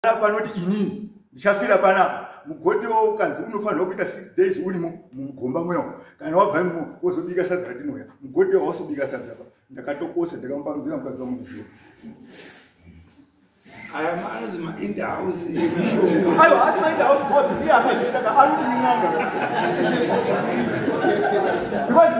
panoti inini ndichafira panapa mugodi wokanzi unofanira kuita 6 days uri mugomba mwewo kana wabva wozobika sadza ratinoya mugodi wasobika sadza pa ndakatokosa ndakamupangidzira mukadzi wamuziva I am out in the house. I was in the house because we are going to take a lot of because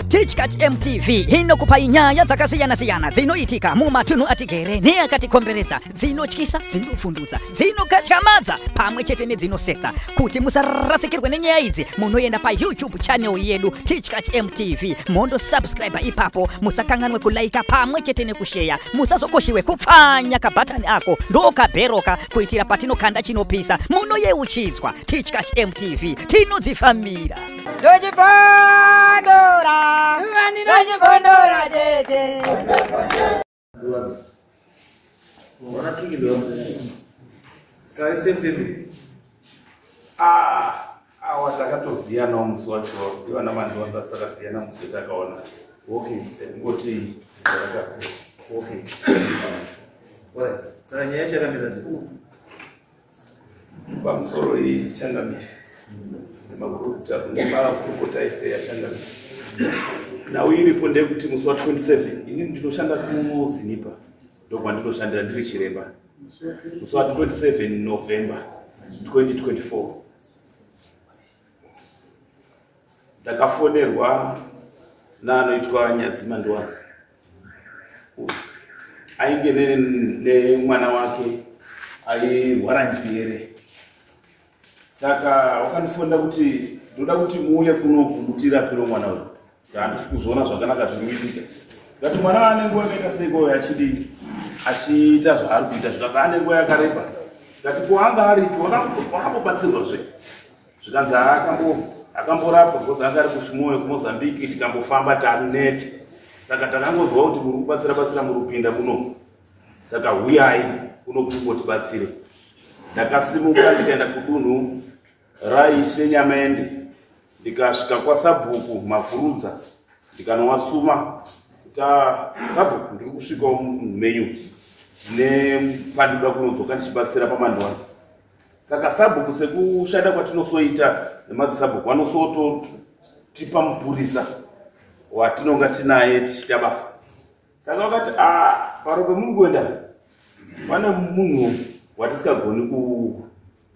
Teachkatch MTV inokupa inyaya dzakasiyana-siyana dzinoitika mumatunhu atigere neakatikomberedza, dzinotyisa, dzinofundutsa, dzinokatyamadza pamwe chete nedzinosetsa. Kuti musarasikirwe nenyaya idzi, munoenda pa YouTube channel yedu Teachkatch MTV, mondo subscribe ipapo, musakanganwe kulaika pamwe chete nekushare, musazokoshiwe kupfanya kabhatani ako ndokabheroka kuitira patinokanda chinopisa munoyeuchidzwa. Teachkatch MTV tinodzifambira. Dojibondora tete. Ora kilo. Sai sempre. Awa takatoziana umusi wacho ivana vanhu vanza takaziyana musi takaona. Okay, ngoti okay. Right. Saka nyaya chakamira sei? Pamusoro ichangamira. Makurukota ese yachangamira. Now iripo ndekuti musi wa 27 ini ndinoshanda kuZinipa ndokwa nditoshandira ndiri chiremba musi wa 27 November 2024 ndakafonerwa naanoitwa Nyadzima Ndwadzi ainge nemwana wake airwara njere. Saka wakandifonera kuti ndoda kuti muuye kunoku mutirapire mwana uyu. Handisi kuzviona zvakanaka zvinoitika. Ngati mwana ane nguva yakaita seiko achiita zvaari kuita zvikanga ane nguva yakareba. Ngati kuanga aripo wakambobatsirwazve. Zvikanzi akamborapwa because anga ari kuShimoyo kuMozambique tikambofamba tarineti. Saka takangonzwa kuti muri kubatsira murupinda kuno. Saka uyai kuno kumbotibatsire. Ndakasimuka ndikaenda kudunhu raIshe Nyamende. Ndikasvika kwaSabhuku Mafurudza ndikanowasuma Sabhuku ndiri kusvika menyu nepandinoda kunodzoka ndichibatsira paMandwadzi. Saka Sabhuku sekushanda kwatinosoita nemadzisabhuku vanosototipa mupurisa watinonga tinaye tichita basa. Saka vakati paro pemuri kuenda pane munhu watisingagoni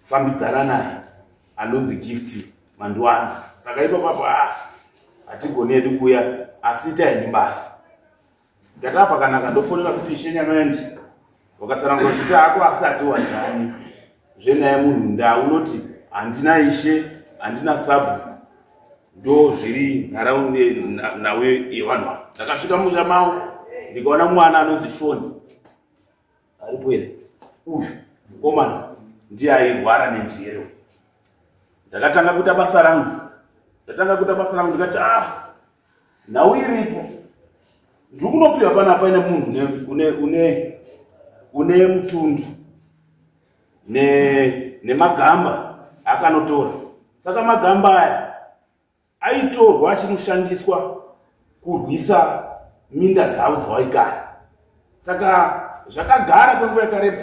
kufambidzana naye anonzi Gift Mandwadzi. Saka ipapo hatigoni hedu kuya asi itaenyi basa. Ndakapa pakanaka ndofonera kuti Ishe Nyamende wakatsanangura kuti ako asati wadzani zvenaye munhu ndaunoti handina Ishe handina Sabhuku ndo zviri nharaunda nawe yevanhu ava. Ndakasvika musha mavo ndikaona mwana anonzi Shoni aripo here uyu mukomana ndiye airwara nenjere. Ndakatanga kuita basa rangu ndikati nhau iripo ndiri kunopiwa panapa ine munhu une mutundu nemagamba akanotora. Saka magamba aya aitorwa achinoshandiswa kurwisa minda dzavo dzawaigara. Saka zvakagara kwenguva yakareba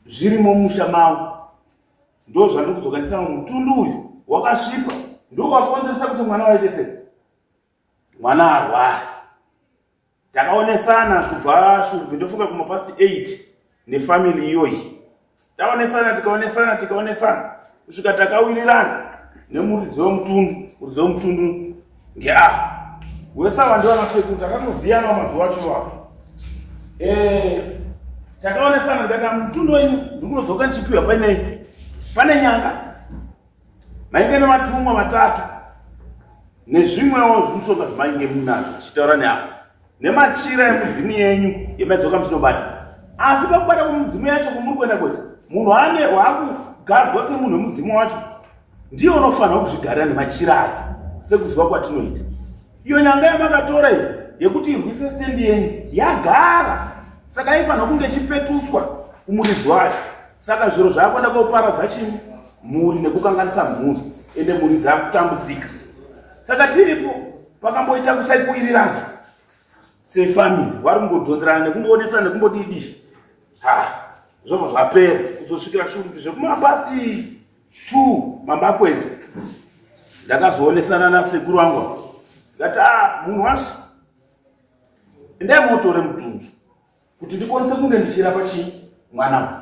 zvirimo mumusha mavo. Ndo zvandiri kudzokanisa mutundu uyu wakasvipa ndo wakonzeresa kuti mwana waite sei mwana arwara. Takaonesana kubva Shuruvhi ndofuka kumapasi 8 nefamily iyoyi. Tikaonesana kusvika takawirirana nemuridzi wemutundu wesava ndivanasekuru takangoziyanawo mazuva acho apo. Takaonesana ndikati mutundu wenyu ndiri kunodzoka ndichipiwa pane nyanga mainge nematumwa 3 nezvimwewo zvimushonga zvimainge munazvo tichitaura neapo nemachira emudzimu yenyu yemadzoka muchinobata. Asi pakubata kwemudzimu yacho kumuri kuenda kwete munhu waakugadzwa semunhu wemudzimu wacho ndiye unofanira kuzvigarira nemachira ake sekuziva kwatinoita. Iyo nyanga yamakatora iyi yekuti irwise stendi yenyu yagara. Saka ifanira kunge ichipetutswa kumuridzi wacho. Saka zviro zvakwenda koparadza chini mhuri nekukanganisa mhuri ende mhuri dzakutambudzika. Saka tiripo pakamboita kusaikuwirirana sefamily vari kungodhonzerana nekungoonesa nekumbodidisha zvobva zvapera kuzosvikira zvekumapasti 2 mambakwenzi ndakazoonesana nasekuru wangu ndati munhu washa endai motore mutundu kuti ndikwanise kunge ndichirapa chii mwana wangu.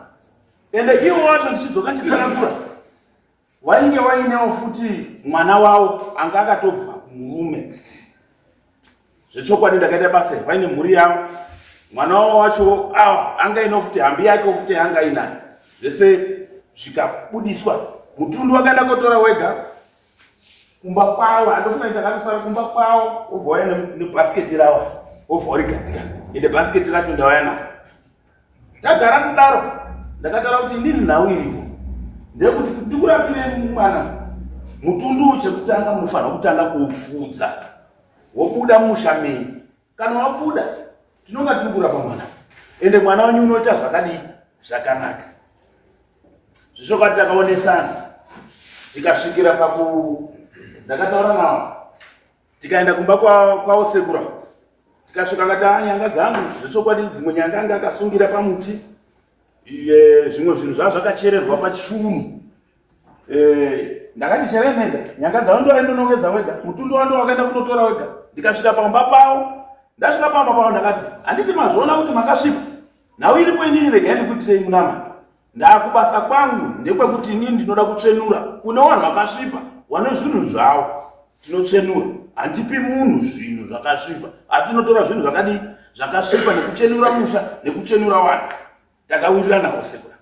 Ende iwo wacho ndichidzoka chitsanangura wainge wainewo futi mwana wavo anga akatobva kumurume. Zvechokwadi ndakaita basa vaine mhuri yavo mwana wavo wacho anga ino futi hambi yake futi anga inayo zvese zvikabudiswa. Mutundu wakaenda kotora wega kumba kwavo andofuna ndakatosara kumba kwavo obva waya nebhasiketi ravo obva warigadzika ende bhasiketi racho ndawaya nao. Tagara kudaro ndakataura kuti ndiri nhau iripo ndekuti ndikurapire mwana mutundu chekutanga munofanira kutanga kuufudza wobuda mushameni. Kana wabuda tinonga tiri kurapa mwana ende mwana wanyu unoita zvakadii zvakanaka. Zvichokati takaonesana tikasvikira ndakataura navo tikaenda kumba kwavo sekura tikasvika ngati nyanga dzangu zvechokwadi dzimwe nyanga anga akasungira pamuti zvimwe zvinhu zvavo zvakachererwa pachunu. Ndakati cherenenda nyanga dzavo ndoaindonongedza wega mutundu wando wakaenda kunotora wega. Ndikasvika pamba pavo ndasvika pamba pavo ndakati handiti mazviona kuti makasvipa nhau iripo inini regai ndikuitirei munama. Ndakubasa kwangu ndekwekuti inini ndinoda kutsvenura kune vanhu vakasvipa vane zvinhu zvavo tinotsvenura. Handipi munhu zvinhu zvakasvipa asi tinotora zvinhu zvakadii zvakasvipa nekutsvenura musha nekutsvenura vanhu. Takawirira navo sekura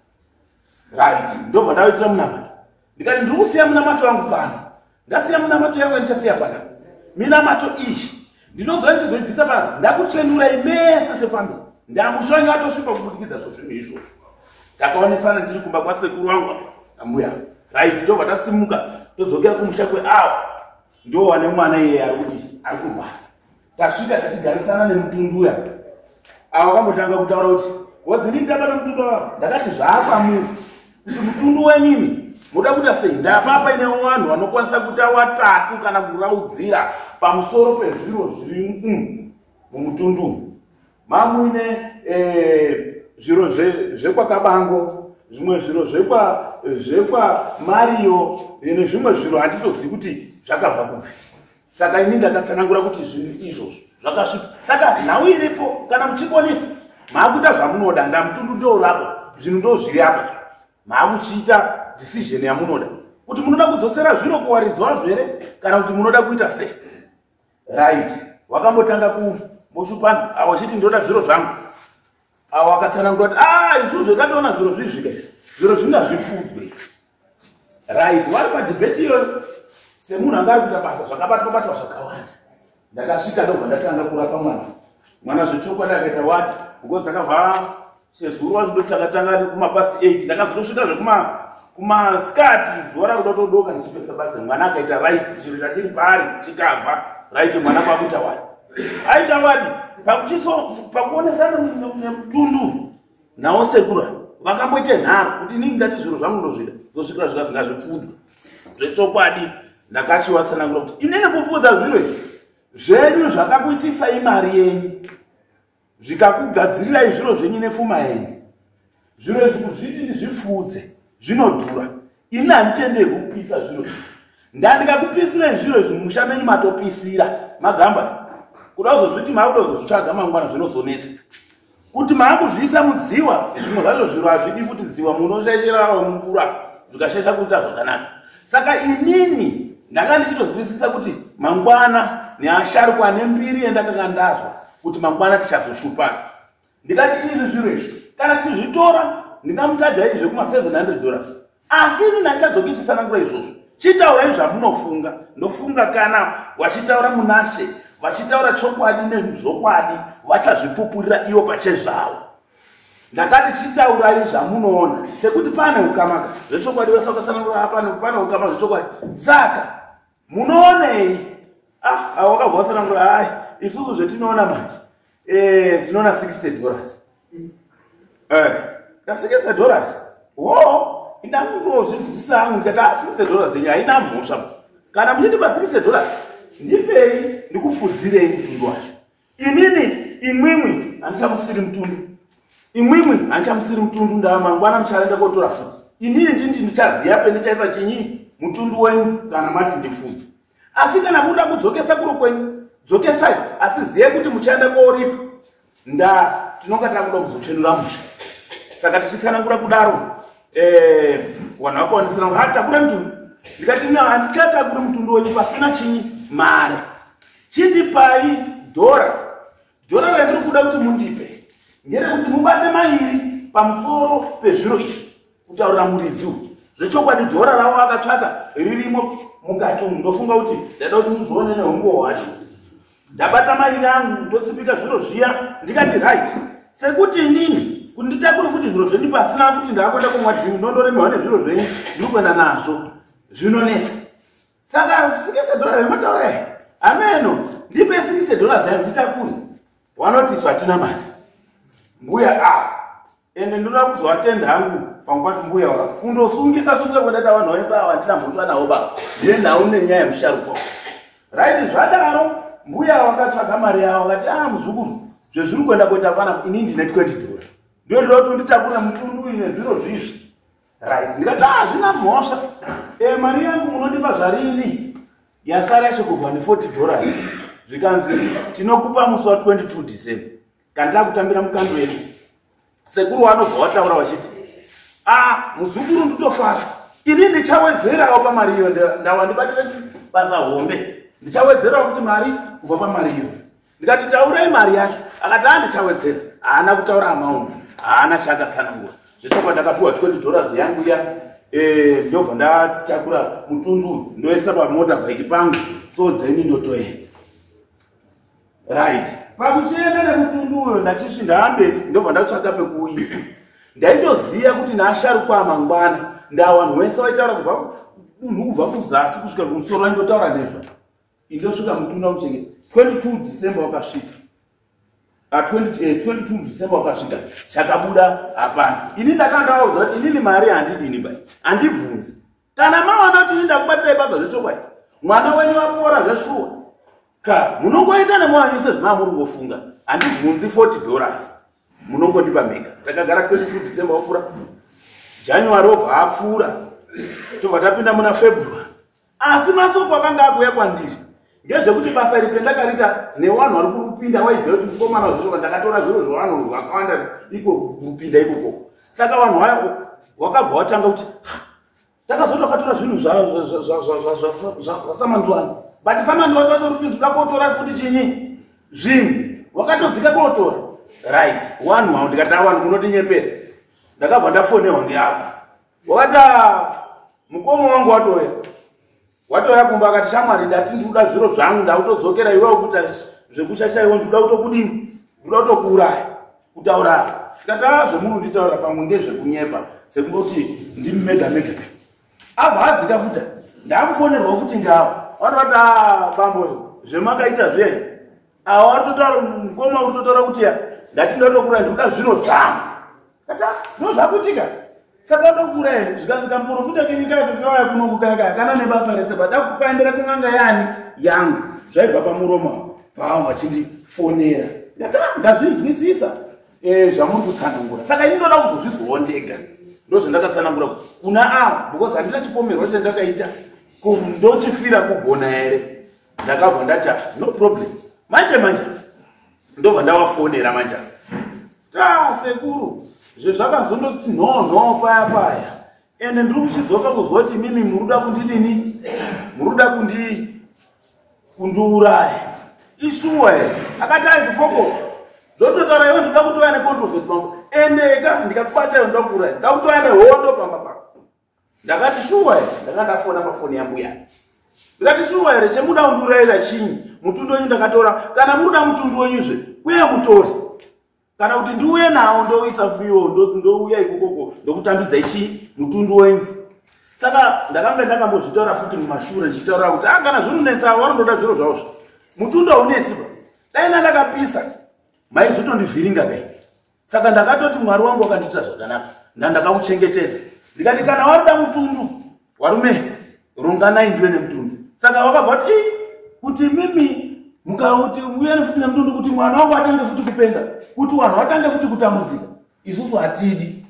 right ndobva ndaitira munamato ndikati ndiri kusiya munamato wangu pano ndasiya munamato yangu ndichasiya pana minamato izvi ndinoziva ndichizoibvisa pano ndakutsvenurai mese sefamili ndamushanyi atosvipa kubudikidza zvozvinhu izvozvo. Takaonesana ndiri kumba kwasekuru wangu ambuya right ndobva tasimuka todzokera kumusha kweavo ndo wane mwana iye ari kurwara. Tasvika tatigarisana nemutundu uya avo vakambotanga kutaura kuti wazini ndabata mutundu wavo ndakati zvaapamuri kuti mutundu wenyini muda kuita sei. Ndapapa ine vanhu vanokwanisa kuita 3 kana kuraudzira pamusoro pezviro zviri mumutundu. Mamuine zviro zvekwakabango zvimwe zviro zvekwa Mario nezvimwe zviro handitozivi kuti zvakabva kupi. Saka ini ndakatsanangura kuti zvinhu izvozvo zvakasvipa. Saka nhau iripo kana muchikonesa maakuita zvamunoda ndamutundu ndourapo zvinhu ndozviri apa maakuchiita decision yamunoda kuti munoda kudzosera zviro kuwaridzwa zvere kana kuti munoda kuita sei. Right wakambotanga kumoshupana awachiti ndoda zviro zvangu awo akatsanangura kuti izvozvo ndatoona zviro zvizvika zviro zvingazvifudzwe. Right wari padhibheti iyoyo semunhu anga ari kuita basa zvakabatwa zvakawanda. Ndakasvika ndobva ndatanga kurapa mwana zvechokwadi akaita wadi because ndakabva sezuro wazvidoti takatanga kumapasi 8 ndakazotosvika zvekumasikati zuva rakuda todoka ndichipesa basa mwana akaita right chiro chatiri paari chikabva right mwana kwakuita wadi aita wadi pakuonesana nemutundu nawo sekura vakamboite nharo kuti inini ndati zviro zvangu ndozvida zosvikira zvikazingazvipfudzwa zvechokwadi. Ndakashiwatsanangura kuti inini kufudza zviro zvenyu zvakakuitisai mari yenyu zvikakugadzirirai zviro zvenyu nepfuma yenyu zviro izvi kuzviti ndizvifudze zvinodhura. Ini handitenderwi kupisa zviro izvi. Ndandikakupisira zviro izvi musha menyu matopisira magamba kuda kuzozviti maakuda kuzozvitsvaga mangwana zvinozonetsa kuti maakuzviisa mudziwa zvimwe zvacho zviro hazvidi futi dziwa munoshaishirawo mumvura zvikashaisha kuita zvakanaka. Saka inini ndanga ndichitozwisisa kuti mangwana neasharukwa nembiri endakanga ndazwa kuti mangwana tichazoshupana. Ndikati izvi zviro izvi kana tichizvitora ndingamutaja izvi zvekuma$700 asi ini ndachadzoka ichitsanangura izvozvo. Chitaurai zvamunofunga. Ndofunga kana wachitaura munashe vachitaura chokwadi nezvokwadi vachazvipupurira ivo pachezvavo. Ndakati chitaurai zvamunoona sekuti pane ukamaka zvechokwadi vasakatsanangura pane ukamaka zvechokwadi. Saka munoonei wakabva watsanangura isusu zvetinoona manje tinoona $60 $60 Indakutozidzisa hangu ndikati $60 zenyu haina mhosva. Kana muchindipa $60 ndipei ndikufudzirei mutundu wacho. Imwimwi handichamusiri mutundu. Imwimwi handichamusiri mutundu ndamangwana muchaenda kotora futi. Inini ndini ndichaziya pendichaisa chinyi mutundu wenyu kana mati ndifudze. Asi kana muda kudzokesa kuro kwenyu, dzokesai, asi ziye kuti muchaenda kooripa. Tinonga takuda kuzothenura musha. Saka tichitsanangura kudaro, vanhu vakaonesera kuti takura mutundu. Ndikati handichatakuri mutundu wenyu pasina chinyi mare. Chindipai dhora. Dhora rendiri kuda kuti mundipe ngerekuti mubate mairi pamusoro pezviro izvi. Kutaurira muridzi zvechokwadi dhora ravo akatsvaka ririmo mukati umu. Ndofunga kuti ndada kuti muzoone neumbo hwacho. Ndabata mairi angu ndotsipika zviro zviya ndikati right. Sekuti inini kuti nditakuri futi zviro zvenyu pasina kuti ndakwenda kumwadhimu ndondoremewa nezviro zvenyu ndiri kuenda nazvo zvinonetsa. Saka $60 remataura ameno ndipe $60 zangu nditakuri. Wanotiswa hatina mari. Mbuya ende ndoda kuzoatenda hangu pamkwati mbuya waka kundosungisa kwendata vanhu vese ava handina mhosva navo baba. Ndine nhau nenyaya yemusharukwa. Right, zvadaro mbuya wakatsvaga mari yavo akati muzukuru zvezviri kuenda kuita pana ini ndine $20. Ndio ndinoda kuti nditakure mutundu ine zviro zvizvi. Right, ndikati zvina mhosva. Mari yangu munondipa zvarini yasara yacho kubva $40. Zvikanzi tinokupa musi wa 22 December. Kana takutambira mukando wedu. Sekuru vanobva vataura vachiti muzukuru nditofara. Ini ndichawedzerawo pamari iyo ndawa ndibatira basa hombe. Ndichawedzerawo kuti mari kubva pamari iyo. Ndikati taurei mari yacho. Akati handichawedzera. Haana kutaura amount. Haana chakatsanangura. Zvetopa ndakapiwa $20 yangu ya ndobva ndatakura mutundu ndoisa pamotorbike pangu. So dzeni ndotoenda. Right. Pakuchienda nemutundu uyo ndachisvinda hamberi ndobva ndatsvaka pekuuyisa. Ndaitoziya kuti naasharukwa amangwana ndawanhu vese vaitaura kubva munhu kubva kuzasi kusvika kumusoro vaindotaura nezva. Indosvika mutundu muchenge 22 December wakasvika. 22 December wakasvika chakabuda hapana. Ini ndakandaudzwa kuti inini mari handidini bai. Handibvunzi. Kana mawana kuti ndakubatirai basa zvechokwadi. Mwana wenyu wapora zveshuwa. Munongoita nemwanyise zvamuri ngofunga. Handibvunzi $40. Munongondipa mega. Takagara 22 December wapfuura. January obva apfuura. Tobva tapinda muna February. Asi masoko akanga akuya kwandiri ngezvekuti basa ripe ndakarita nevanhu vari kupinda waiziva kuti mukomana wezviro ndakatora zviro zvevanhu vakawanda iko kupinda ikoko. Saka vanhu vaya wakabva watanga kuti takazotokatora zvinhu zvasamandwanzi. But samandwanzi vacho kuti ndida kotora futi chinyi zvinhu wakatodzika kotora. Right, one round ndikata vanhu munotinyepera. Ndakabva ndafonewa ndiavo. Wakati mukoma wangu watoya kumba akati shamwari ndati ndikuda zviro zvangu ndakutodzokera iwewe kuti zvekushashaiwa ndikuda kutokudini ndikuda kutokuuraya kutaura tikati zvemunhu nditaura pamwe ngezvekunyepa sekungoti ndimi mega abva adzika futa ndakufonerwa futi ngavo watoti bambo zvemakaita zvenyu watotaura mukoma uri totaura kuti ndati ndotokuuraya ndikuda zviro zvangu kati ndozvakuitika. Saka ndokura zvikanzika muprofita kenyika yakauya kuno kukaya kana nebasa rese bada kukaendera kun'anga yani yangu zvaibva pamuromo pavo vachindifonera ndazvinzwisisa zvamuri kutsanangura. Saka ini ndoda kuzozvizwawo ndega ndozvandakatsanangura kuna avo because handina chipomerwa chandakaita ndochifira kugona here. Ndakabva ndati no problem manje ndobva ndavafonera manje sekuru zvezvakazondoti no paya ende ndiri kuchidzoka kuzwa kuti mimi muruda kundidini muruda kundiuraya isuwa here. Akati aizifoko zvototaura iwe ndinoda kutoya necontroversy pangu endeka ndikakubata iwe ndoda kuuraya ndoda kutoya nehondo pamba pako. Ndakati shuwa here ndakandafona pafoni yangu yani ndikati shuwa here chemuda kundiurayira chinyi mutundu wenyu ndakatora kana muruda mutundu wenyuzve uye mutore kana kuti ndiuye nawo ndoisa fiyo ndouya ikokoko ndokutambidza ichi mutundu wenyu. Saka ndakanga ndakambozvitaura futi mumashure ndichitaura kuti kana zvinonetsa vanondoda zviro zvavo mutundu haunetsi dai ndakapisa maizotondivhiringa dai. Saka ndakatoti mwari wangu akandiita zvakanaka ndandakauchengetedza. Ndikati kana warida mutundu, warume ronganai ndiwe nemutundu. Saka wakabva kuti mimi mukauti uyane futi nemutundu kuti mwana wangu atange futi kupenga, kuti wanhu watange futi kutambudzika. Isusu hatidi.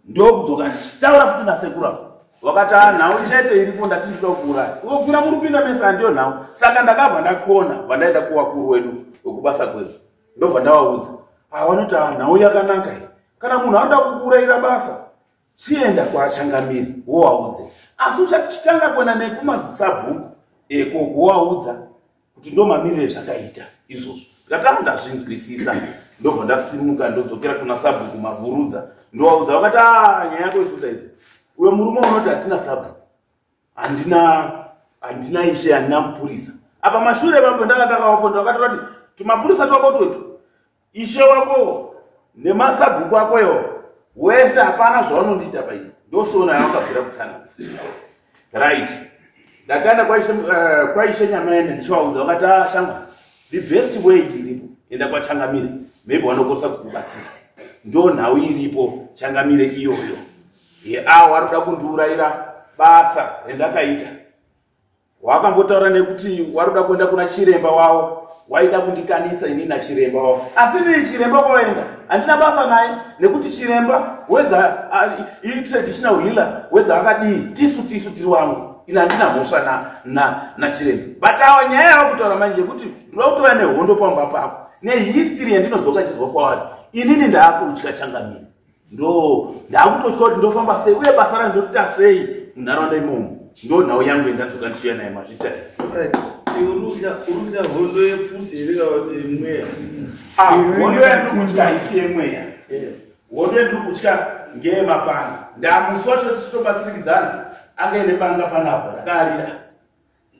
Ndokudzoka ndichitaura futi nasekuru. Wakati nhau chete iripo ndatinoda kuuraya. Ukura murupinda mesa ndio nhau. Saka ndakabva ndakona vandaenda kuwakuru wedu wekubasa kwedu. Ndobva ndavaudza. Vanoti nhau yakanaka iyi. Kana munhu anoda kukurayira basa, chienda kwaachangamiri wowaudze. Asi uchachitanga kuenda nekumadzisabhuku kokuwaudza kuti ndo mamirire zvakaita izvozvo. Ndakatanga ndazvinzwisisa. Ndobva ndasimuka ndodzokera kuna sabhuku mavhurudza. Ndowaudza vakati nyaya yako isuta idzi. Uyo murume unoti hatina sabhuku. Handina ishe, handina mupurisa. Apa mashure vapo ndakatakawafonda vakati kuti tumapurisa twako twetu. Ishe wako nemasabhuku akoyo wese hapana zvaunondiita paizvi. Ndosona yakabvira kutsana. Right. Ndakaenda kwaishe Nyamaenda ndichivaudza vakati shangwa. The best way iripo enda kwaChangamire. Maybe wanokosa kukubatsira. Ndo nhau iripo Changamire iyoyo. Warikuda kundiurayira basa rendakaita. Wakambotaura nekuti warikuda kuenda kuna chiremba wavo. Waida kundikanisa ini nachiremba wavo. Asi ndiri chiremba kwaenda. Handina basa naye nekuti chiremba whether traditional healer whether akadii tisu tiri wangu. Ina handina mhosva na chiremba. But awa nyaya yakutaura manje kuti ndinoda kutova nehondo pamba papo. Nehistory yandinodzoka chizwa kwavari. Inini ndaakutya Changamire. Ndakutotya kuti ndofamba sei uye basa rangu ndokuita sei munharaunda imomo. Ndo nhau yangu yendadzoka ndichiuya naye mazvita. Urikuita hondo yepfuti here kana kuti yemweya? Hondo yandiri kutya haisi yemweya. Hondo yandiri kutya ngeyemapanga. Ndamusi wacho tichitobatsirikidzana anga ine banga panapo rakaarira.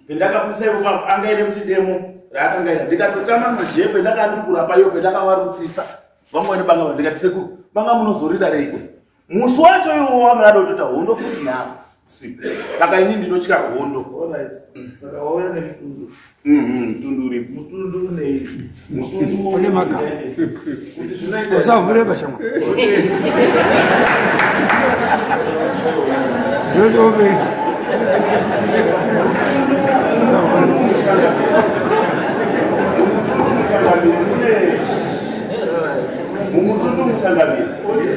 Pendakapisa ipo anga ine futi demo raakanga ina. Ndikatotama majembe ndakandiri kurapa iyo pendakawarutsisa. Vamwe banga ndikati sekuru banga munozorida reiko. Musi wacho iwo wangada kutota hondo futi nawo. Saka ini ndinotya hondo. Saka wauya nemutundu. Mutundu uripo. Mutundu nei. Mutundu une maka. Kuti zvinoita. Usavhure bashama. Ndobe. Mumutundu muChangamire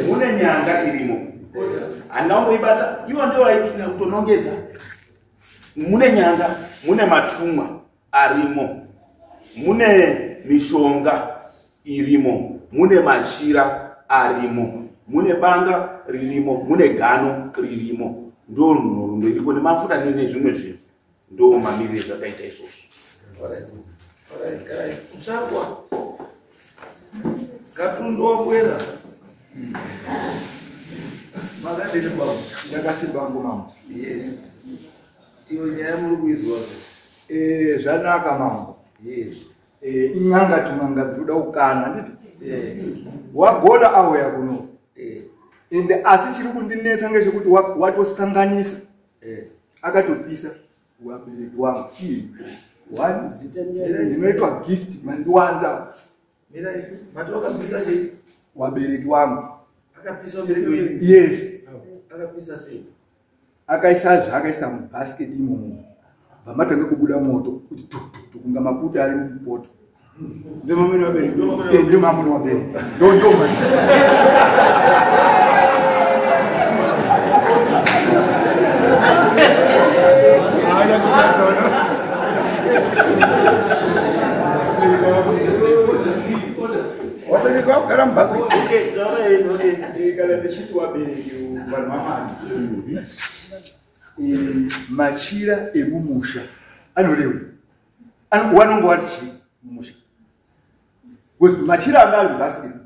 mune nyanga irimo. Handina kungoibata iwo ndio waipinda kutonongedza. Mune nyanga, mune matumwa arimo, mune mishonga irimo, mune mashira arimo, mune banga ririmo, mune gano ririmo. Ndo nhoroondo iriko nemafuta nezvimwe zvinhu. Ndo mamirire zvakaita izvozvo. Alright. Uchakwa. Katundu wabwera. Makadini babu. Ndakasibangu mambo. Yes. Iyo nyaya muri kuizwa. Zvanaka mambo. Yes. Inyanga tumanga dzinoda kukana nditi. Wagona auya kuno. Ende asi chiri kundinetsa ngechekuti watosanganisa. Akatopisa wabereki wangu. Wanzi inoitwa gift mandiwanza. Mira, matoka pisa sei? Wabereki wangu. Akapisa wabereki. Yes. Akapisa sei? Akaisa mubasket imomo. Vamatanga kubuda moto kuti tuk kunga maputa ari mupoto. Ndio mamuni wabereki. Ndio mamuni wabereki. Ndio mani. Wabereki wako kama basket. Okay. Kana ndichiti wabereki vanhu vamani. Machira emumusha anorewa wanongowati chii mumusha because machira anga ari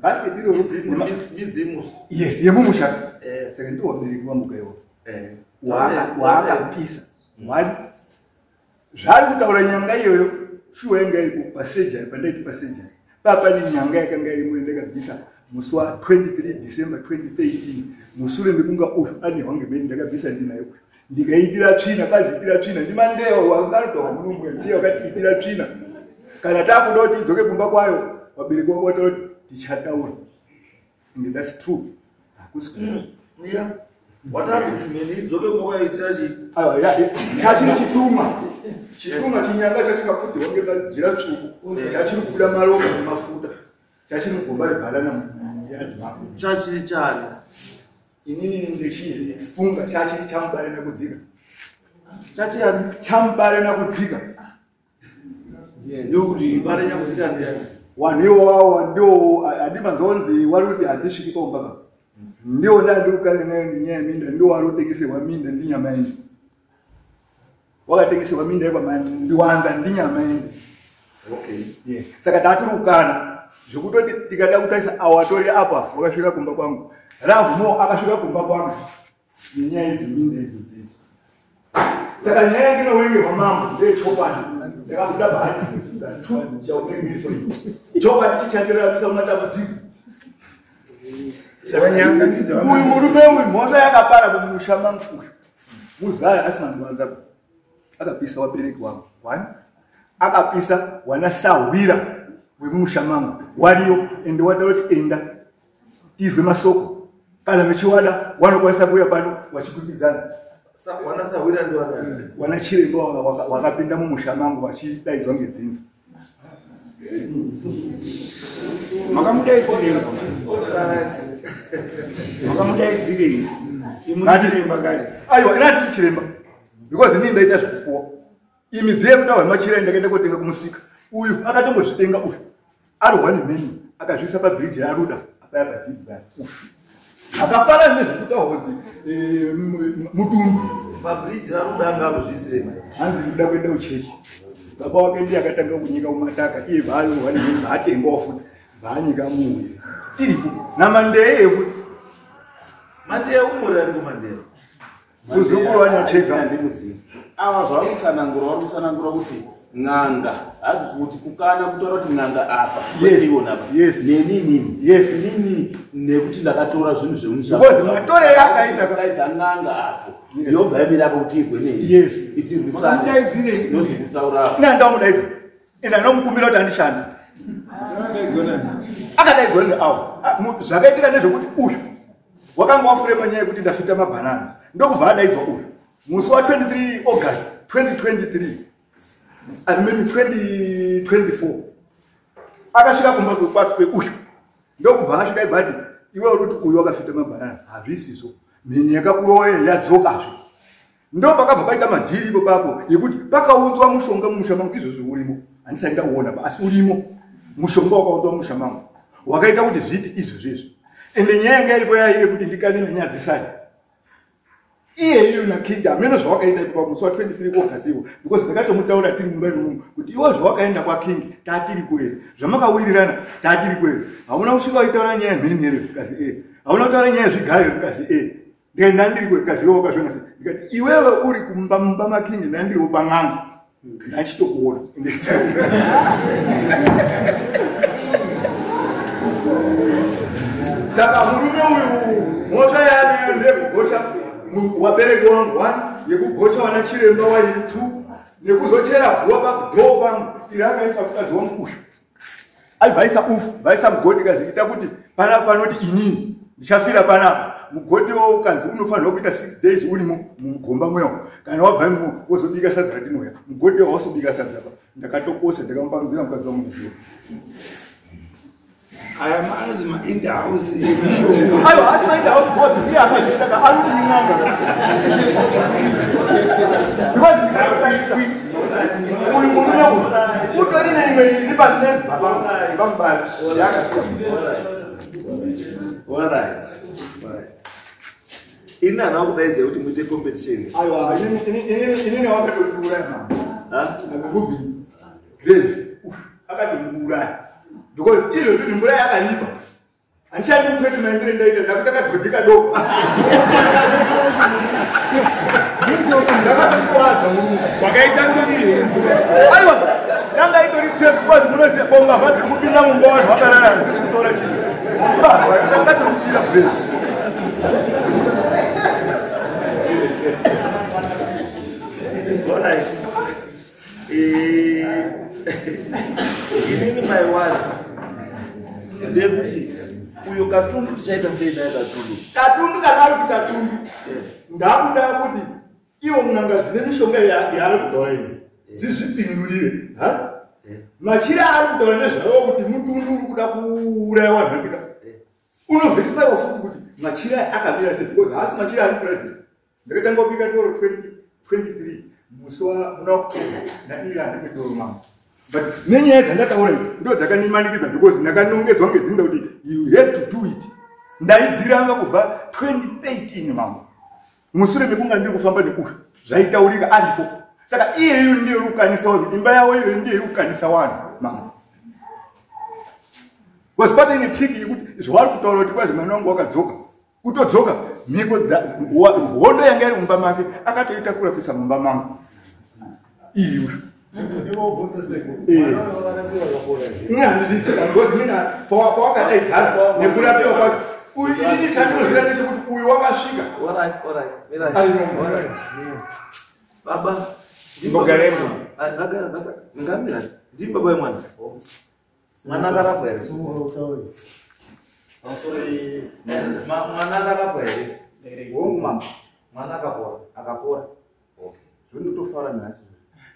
basket iro midzimu. yes yemumusha saka ndiwo wabereki wangu kaiwa waakapisa one zvari kutaura nyanga iyoyo shuwa yanga iri pasejari pandaiti pasejari papa nenyanga yakanga irimo ndakabvisa musi wa 23 December 2013 mushure mekunga ane wange beni ndakabvisa ndinayo ndikaitira tsvina kaziitira tsvina ndimandeyo wangarotoka mulungu ndiyo wakatiitira tsvina kana takuda kuti idzoke kumba kwayo wabereki wako wataura kuti tichataura and that's true Mira. Watatu kimenizoke mboga itashi. Aiwa chachiri chituma chinyanga chachikafuti wange bajira tsvuku chachiri kubuda maromo nemafuta chachiri mugomba rebanana muyadi mako Chachiri chani. inini ndechifunga chachiri chamubare nekudzika Chachiyani. chamubare nekudzika ndokuti Bare nyakudzika ndiani. wanhiwawa ndo adimanzonzi wari kuti handisviki paumbaka ndiwo ndandikukale nayo ngenyaya yeminda ndo wari kutengeserwa minda ndinyama yenyu wakatengeserwa minda ndiwanza ndinyama yenyu. Okay. Yes. Saka tatiri kukana zvekutoti tikada kutarisa awatori apa wakasvika kumba kwangu Ravumo akasvika kumba kwangu nenyaya yeminda idzo dzedu. Saka nyaya ndinowengerwa mambo ndeyechokwadi ndakabuda bahati tu chaupenifri chokwadi chichandirabisa umatambudziko. Uyu murume uyu mhosva yakapara kumusha mangu muzaya asina ndwanza akapisa wabereki wangu 1 akapisa wanasahwira wemusha mangu wariyo ende wataura kuti enda tizwe masoko kana mechiwada wanokwanisa kuuya pano wachikwikwidzana Wanasahwira ndo wanani. wanachiremba wakapinda mumusha mangu vachidaidzwa ngedzinza. makamudaidzirei imuchiremba kare Aiwa ina tisi chiremba because inini ndaita zvekupuwa imidziyo yekutaura machira ndakaenda kotenga kumusika uyu akatombozvitenga uyu arihwa nemenu akazvisa pabhiriji raruda apaya padhibhari akafana nezvekutaura kuti mutumbi Pabridge raruda ngavuzvisire. hanzi ndida kuenda uchechi baba wake ndiye akatanga kunyika umataka iye vaarihwa nemenu vaatengawo futi vaanyika muwezi tiripo namandeye futi Manje umuri ari kumandera. kuzukuru wanyachega ndimuzivi ava zvavarikutsanangura kuti n'anga hazi kuti kukana kutaura kuti n'anga apa Yes. Yes. nenini Yes. nini nekuti ndakatora zvinhu Because matorero akaita daidza n'anga apo yobva yamira apo kuti igwenei Yes. Makamudaidzirei? nozvikutaura inandamudaidza enda nomukumbira kuti handishandi akadaidzwa neawo zvakaitika nezvekuti uyu wakanga wafurema nyaya yekuti ndafita mabhanana ndokubva adaidzwa uyu musi wa23 August 2023 ameni 2024 akasvika kumba kwekwatu kweuyu ndokubva asvika ibvati iwe uri kuti uyu wakafita mabhanana hazvisizvo mheni yakakurowe yadzokazve ndo pakabva paita madhiri ipo papo yekuti pakaunzwa mushonga mumusha mangu izvozvi urimo handisati ndauona asi urimo mushonga wakaunzwa mumusha mangu wakaita kuti zviti izvozvizvi ende nyaya yanga iripo yaire kuti ndikane nenyaya dzisai iye iyo nakingi hamene zvawakaita ipo pamusi wa23 August iwo because ndakatomutaura tiri mumba imomo kuti iwo zvawakaenda kwakingi tatiri kwere zvamakawirirana tatiri kwere hauna kusvika waitaura nyaya yemheni here kasi hauna kutaura nyaya yezvigayo kasi ndikaenda ndiri kwere kasi iwe wakazviona sei ndikati iwewe uri kumba makingi ndandiriwo pang'anga ndachitokuona saka murume uyu mhosva yaneyo ndeyekugocha wabereki wangu 1 yekugocha wana chiremba wairi 2 nekuzochera guwa pakudhoo pangu iri akaisa mukadzi wangu uyu aibvaisa ufu bvaisa mugodi kaziita kuti panoti inini ndichafira panapa mugodhiwo ukanzi unofanirwa kuita 6 days urimo mugomba mwewo kana wabva imo wozobika sadza ratinoya mugodhiwo hausobika sadza pa ndakatokosa ndakamupamizira mukadzi wangu muzuva aya maanzi maindahouse aiwa hati maindahouse because ndiye akazvitaka ari kuti n'anga because ndikatotaiswi uyu murume uyu utori neimwe iri pazinezi bambari yakasiya Alright. Ina na kudaidza kuti muite competition. aiwa inini wakatomuuraya mama akuvuvi grave akatomuuraya because izvo zviti mvura yakanipa handichandi kutoti maendere ndaita ndakuti akadhodhika doko ndakatokuwadza wakaita ndodii aiwa yanga itori tep because munoziva kombavha dziri kupinda mumba wanhu vakarara hazisi kutora chinhu ndakatomukira grave Alright. Inini my one. Ndekuti uyo katundu tichaita sei naye katundu katundu kana ari kuti katundu ndakuda kuti iwo munanga dzine mishonga yaari kutaura ini dzizvipindurire machira ari kutaura nezvavo kuti mutundu uri kuda kuuraya vanhu vakida unozvekisaiwa futi kuti machira akamira sei because haasi machira ari private ndakatanga kubika toro 2023 musi muna October nairi handine toro mama but nenyaya dzandataura idzi ndo dzakanimanikidza because ndakanongedzwa ngedzinza kuti you have to do it ndaidziranga kubva 2013 mama mushure mekunga ndiri kufamba nekuyu zvaitaurika aripo saka iyeyu ndiye rukanisa wanhu imba yavo iyoyo ndiye rukanisa wanhu mama wasipata ine triki yekuti zvavari kutaura kuti kwazi mwana wangu wakadzoka kutodzoka mhiko hondo yanga iri mumba make akatoitakura kuisa mumba mangu iyu handizvisika because mina pawakadaidzana nekurapiwa kwacho ini chandinoziva ndechekuti uyu wakasvika baba Mbogarembo. ngamira ndi baba wemwana mwana akarapwa here mwana akarapwa here wongu mama mwana akapora akapora zvondotofara nhasi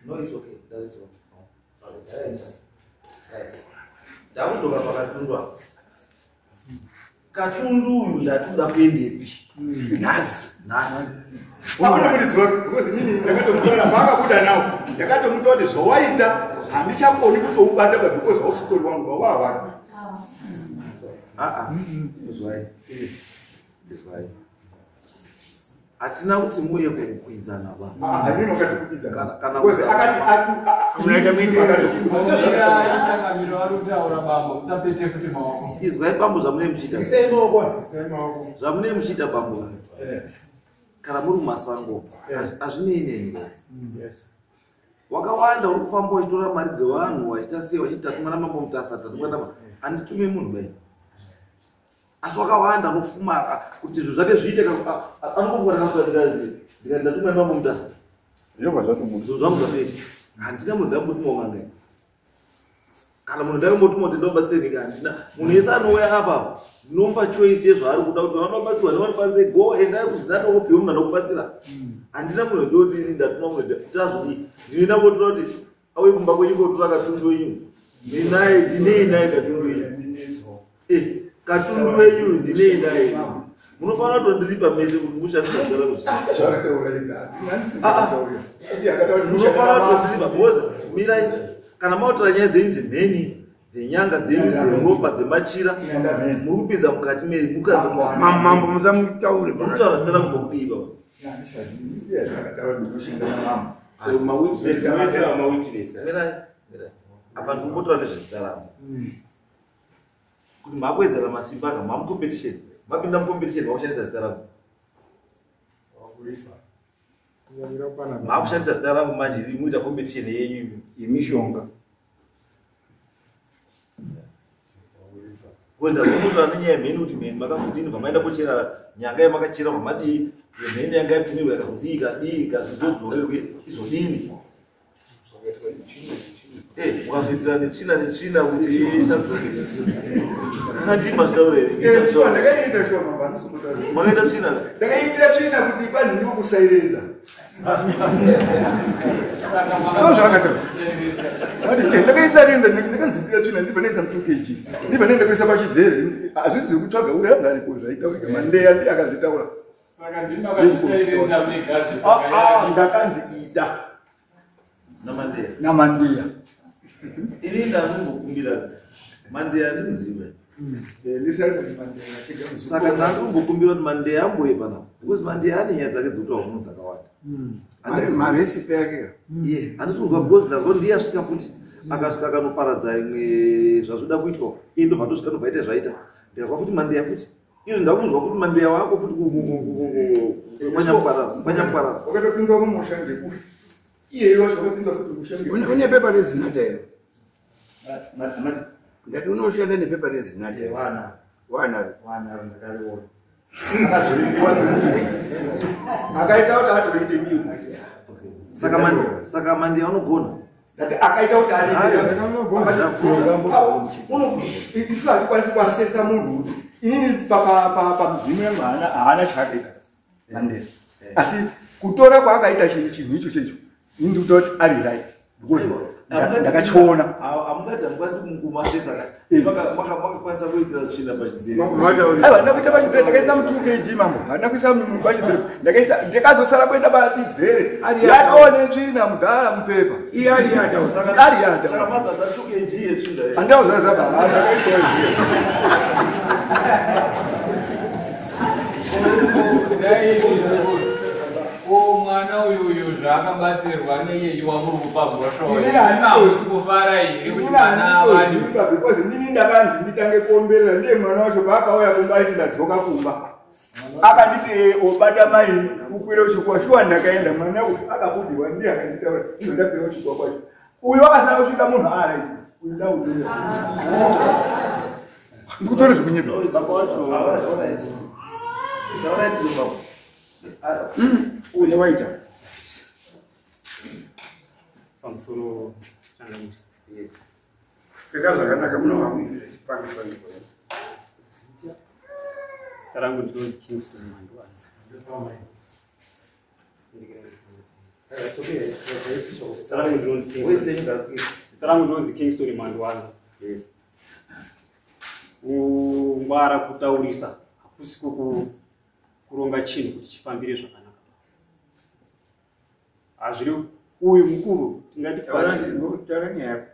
no it's okay that is okay ndakudzoka pakatundwa katundu uyu zvatoda kuendepi nhasi aunokuridziwa because inini ndakatomutora paakabuda nawo ndakatomuta kuti zvawaita handichakoni kutoubata because hausitori wangu wawavana izwai hatina kuti muye kukwinzana hanini wakatikukwinzana Kana because akati izwai bambo zvamune muchita zvamune muchita bambo kana muri mumasango hazvinei neni wakawanda uri kufamba uchitora mari dzevanhu wachiita sei wachiita tumwana mambo mutasata tumwana handitume munhu bai asi wakawanda anofuma kuti izvo zvake zviite anokufuaaazi ndikaenda tumwana mambo mutasata izvo zvangu zvapei handina munhu ndambotumawo mangai kana munhu ndakambotuma kuti ndobatsirika handina munhu yese anouya apapa ndinomba choice yezvaari kuda kuti vanobatsirwa nevari panze go endai kuzinatokopiwe munhu anokubatsira handina munhu ndoti ndatuma munhu tazodii ndinoenda kotora kuti auye kumba kwenyu kotora katundu wenyu ndinaye ndinei naye katundu wenyu katundu wenyu ndinei naye munofanira kutondiripa mese kuti mushandisa zita rangu munofanira kutondiripa because mirai kana maotora nyaya dzenyu dzemheni dzenyanga dzenyu dzeropa dzemachira muri kupinza mukati mambo musamutaure murikutaura zita rangu mbokudii baba mirai apa ndikubotora nezvezita rangu kuti makuwedzera masimba aka mamucompetition mapinda mucompetition makushandisa zita rangu makushandisa zita rangu manje muita competition yenyu yemishonga kwenda kumutora nenyaya yemheni kuti mheni makakudini pamaenda kuchera nyanga yamakachera pamadii yemheni yanga yapinirwa yakakudii ikadii ikazizodzorerwe izodini mukazoitira netsvina netsvina kuti isadzorerandima zvitaurere makaita tsvina ndakaitira tsvina kuti kwanzi ndiko kusairedza zvakataura ndakaisarenza ndakanzitira tsvina ndibva ndaisa mutukeji ndibva ndaenda kuisa pachidzere hazvisi zvekutsvaga uyaaniko zvaitaurika mandeya ndi akazvitaura ndakanzi ita namandeya ini ndanumbokumbira mandeya ndinzive saka ndanumbokumbira kuti mandeya amboye panapa because mandeya ane nyaya dzake dzekutaura munhu dzakawanda maresipe yake iye handisinzwa because ndazwa ndiye asvika futi akasvika akanoparadza imwe zvazvoda kuitwa iye ndobva ndosvika ndobva ita zvaita ndikazwa futi mandeya futi izvo ndakunzwa kuti mandeya wako futi kwanyamukwarara wakatopindwa mumusha ngekufi iyeyo wacho wakapinda futi mumusha ngekufi une pepa rezinata here ndati unoshanda nepepa rezinata wanaro ndakariona akaita kuti atoite miro saka mandeya unogona That akaita kuti ari isu hatikwanisi kwasesa munhu inini pamzimu yangu haana chaakaita Mandela asi kutora kwaakaita chinhu icho checho ini ndikuti ari right because ndakachiona amungati amukwanisi kumasesa makakwanisa kuitira tsvina pachidziro aiwa ndakuita pachidzere ndakaisa mu2 kg mambo handina kuisa pachidzere ndakazosara kuenda pachidzere yatone tsvina mudhara mupepa ari yata saka mazadza 2 kg yetsvina handauzaza mwana uyu zvakabatsirwa neyeiwa muri kupa bhosho kufara here kuti vana vanhu because ndini ndakanzi nditange kuomberera ndiye mwana wacho paakauya kumba aiti ndadzoka kumba akanditi obata mai ukwire uchikwa shuwa ndakaenda mwana uyu akabudirwa ndiye akanditaura ino ndakwira uchikwa kwacho uyu akasara kusvika munhu araiti uyu ndauduya ndikutore zvekunyepa une waita pamusoro changamuti pfeka zvakanaka munovamwirira chipangipangipo zita rangu ndinonzi Kingston Mandwazi. Zita rangu ndinonzi Kingston Mandwazi. Kungwara kutaurisa hakusi kuronga chinhu kuti chifambire zvakanaka. Hazviri uyu mukuru tingati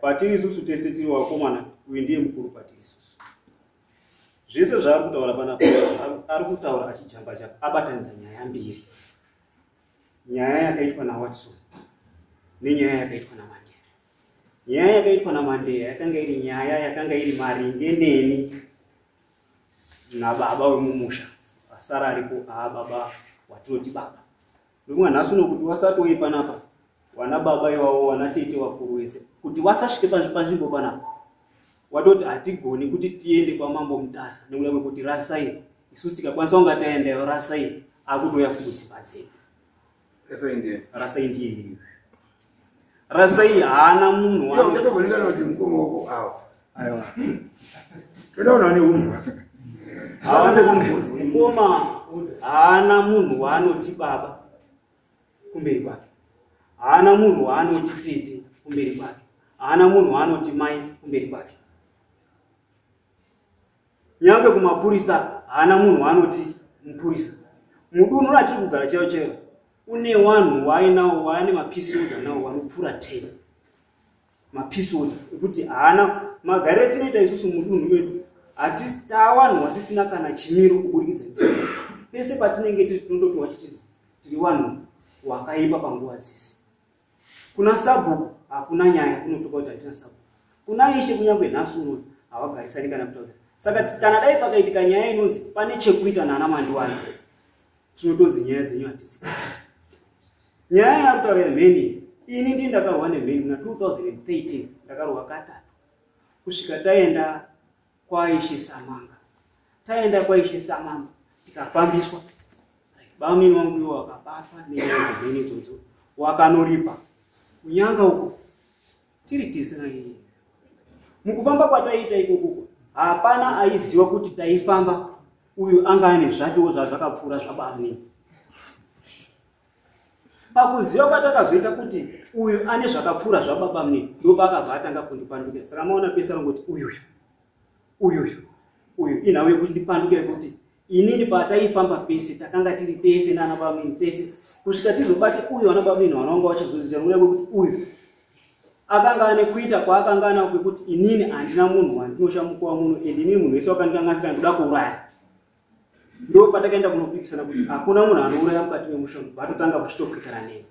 patiri isusu tese tiri vakomana, uyu ndiye mukuru patiri isusu. Zvese zvaari kutaura panapa ari kutaura achijamba jamba abatanidza nyaya mbiri. Nyaya yakaitwa naWatson nenyaya yakaitwa naMandela. Nyaya yakaitwa naMandela yakanga iri nyaya yakanga iri maringeneni nababa wemumusha. Asara aripo baba watinoti baba. Ndimwe nhasi unokuti wasatoi panapa wana baba iwavo wana tete wakuru wese kuti wasasvike panzvimbo panapa watoti hatigoni kuti tiende kwamambo Mutasa nekuda kwekuti rasai isusu tikakwanisa kunga taendayo rasai akutoya kudzimba dzedu. Rasai ndiye iriyo. Rasai haana munhu wanotogonikana kuti mukoma wako awa aiwa todaona ne unhu hawanze kumubvunza mukoma haana munhu waanoti baba kumberi kwake, haana munhu waanoti tete kumberi kwake, haana munhu waanoti mai kumberi kwake. Nyangwe kumapurisa haana munhu waanoti mupurisa. Mudunhu ratiri kugara chaiwo chaiwo une vanhu waainawo waane mapisoda nawo vanopfuura 10 mapisoda ekuti haana magariro tinoita isusu mudunhu medu hatisi tavanhu vasisina kana chimiro kuburikidza ndii pese patinenge tiri tinondoti wachitizi tiri vanhu wakaipa panguva dzese. Kuna sabhuku hakuna nyaya kunotoka kuti hatina sabhuku. Kuna ishe kunyangwe nhasi unoti havagarisani kana kutaura. Saka kana dai pakaitika nyaya inonzi pane chekuita naana Mandwazi tinotodzi nyaya dzenyu hatisikwasi. Nyaya yakutaura mheni ini ndii ndakarwa nemheni muna 2013 ndakarwa katatu kusvika taenda kwaishe Samanga. Taenda kwaishe Samanga tikafambiswa bamini wangu iwo wakabatwa nenyaya dzemheni idzodzo wakanoripa kunyanga uko tiri tisina iye. Mukufamba kwataita ikoko hapana aiziva kuti taifamba uyu anga ane zvakewo zvazvakapfuura zvabamini. Pakuziva kwatakazoita kuti uyu ane zvakapfuura zvababamini ndopakabva atanga kundipandukira. Saka maona pesa rongoti uyu inhawe kundipandukira kuti inini pataifamba pese takanga tiri tese naana bamini tese kusvika tizobate uyu ana bamini vanonga vachazoziva nokuda kwekuti uyu akanga ane kuita kwaakanga anako kwekuti inini handina munhu wandinoshamukowa munhu ende inini munhu wese wakandikanganisira ndoda kuuraya. Ndo patakaenda kunopikisana kuti hakuna munhu anouraya mukati memushango vatotanga kuchitopikana neni.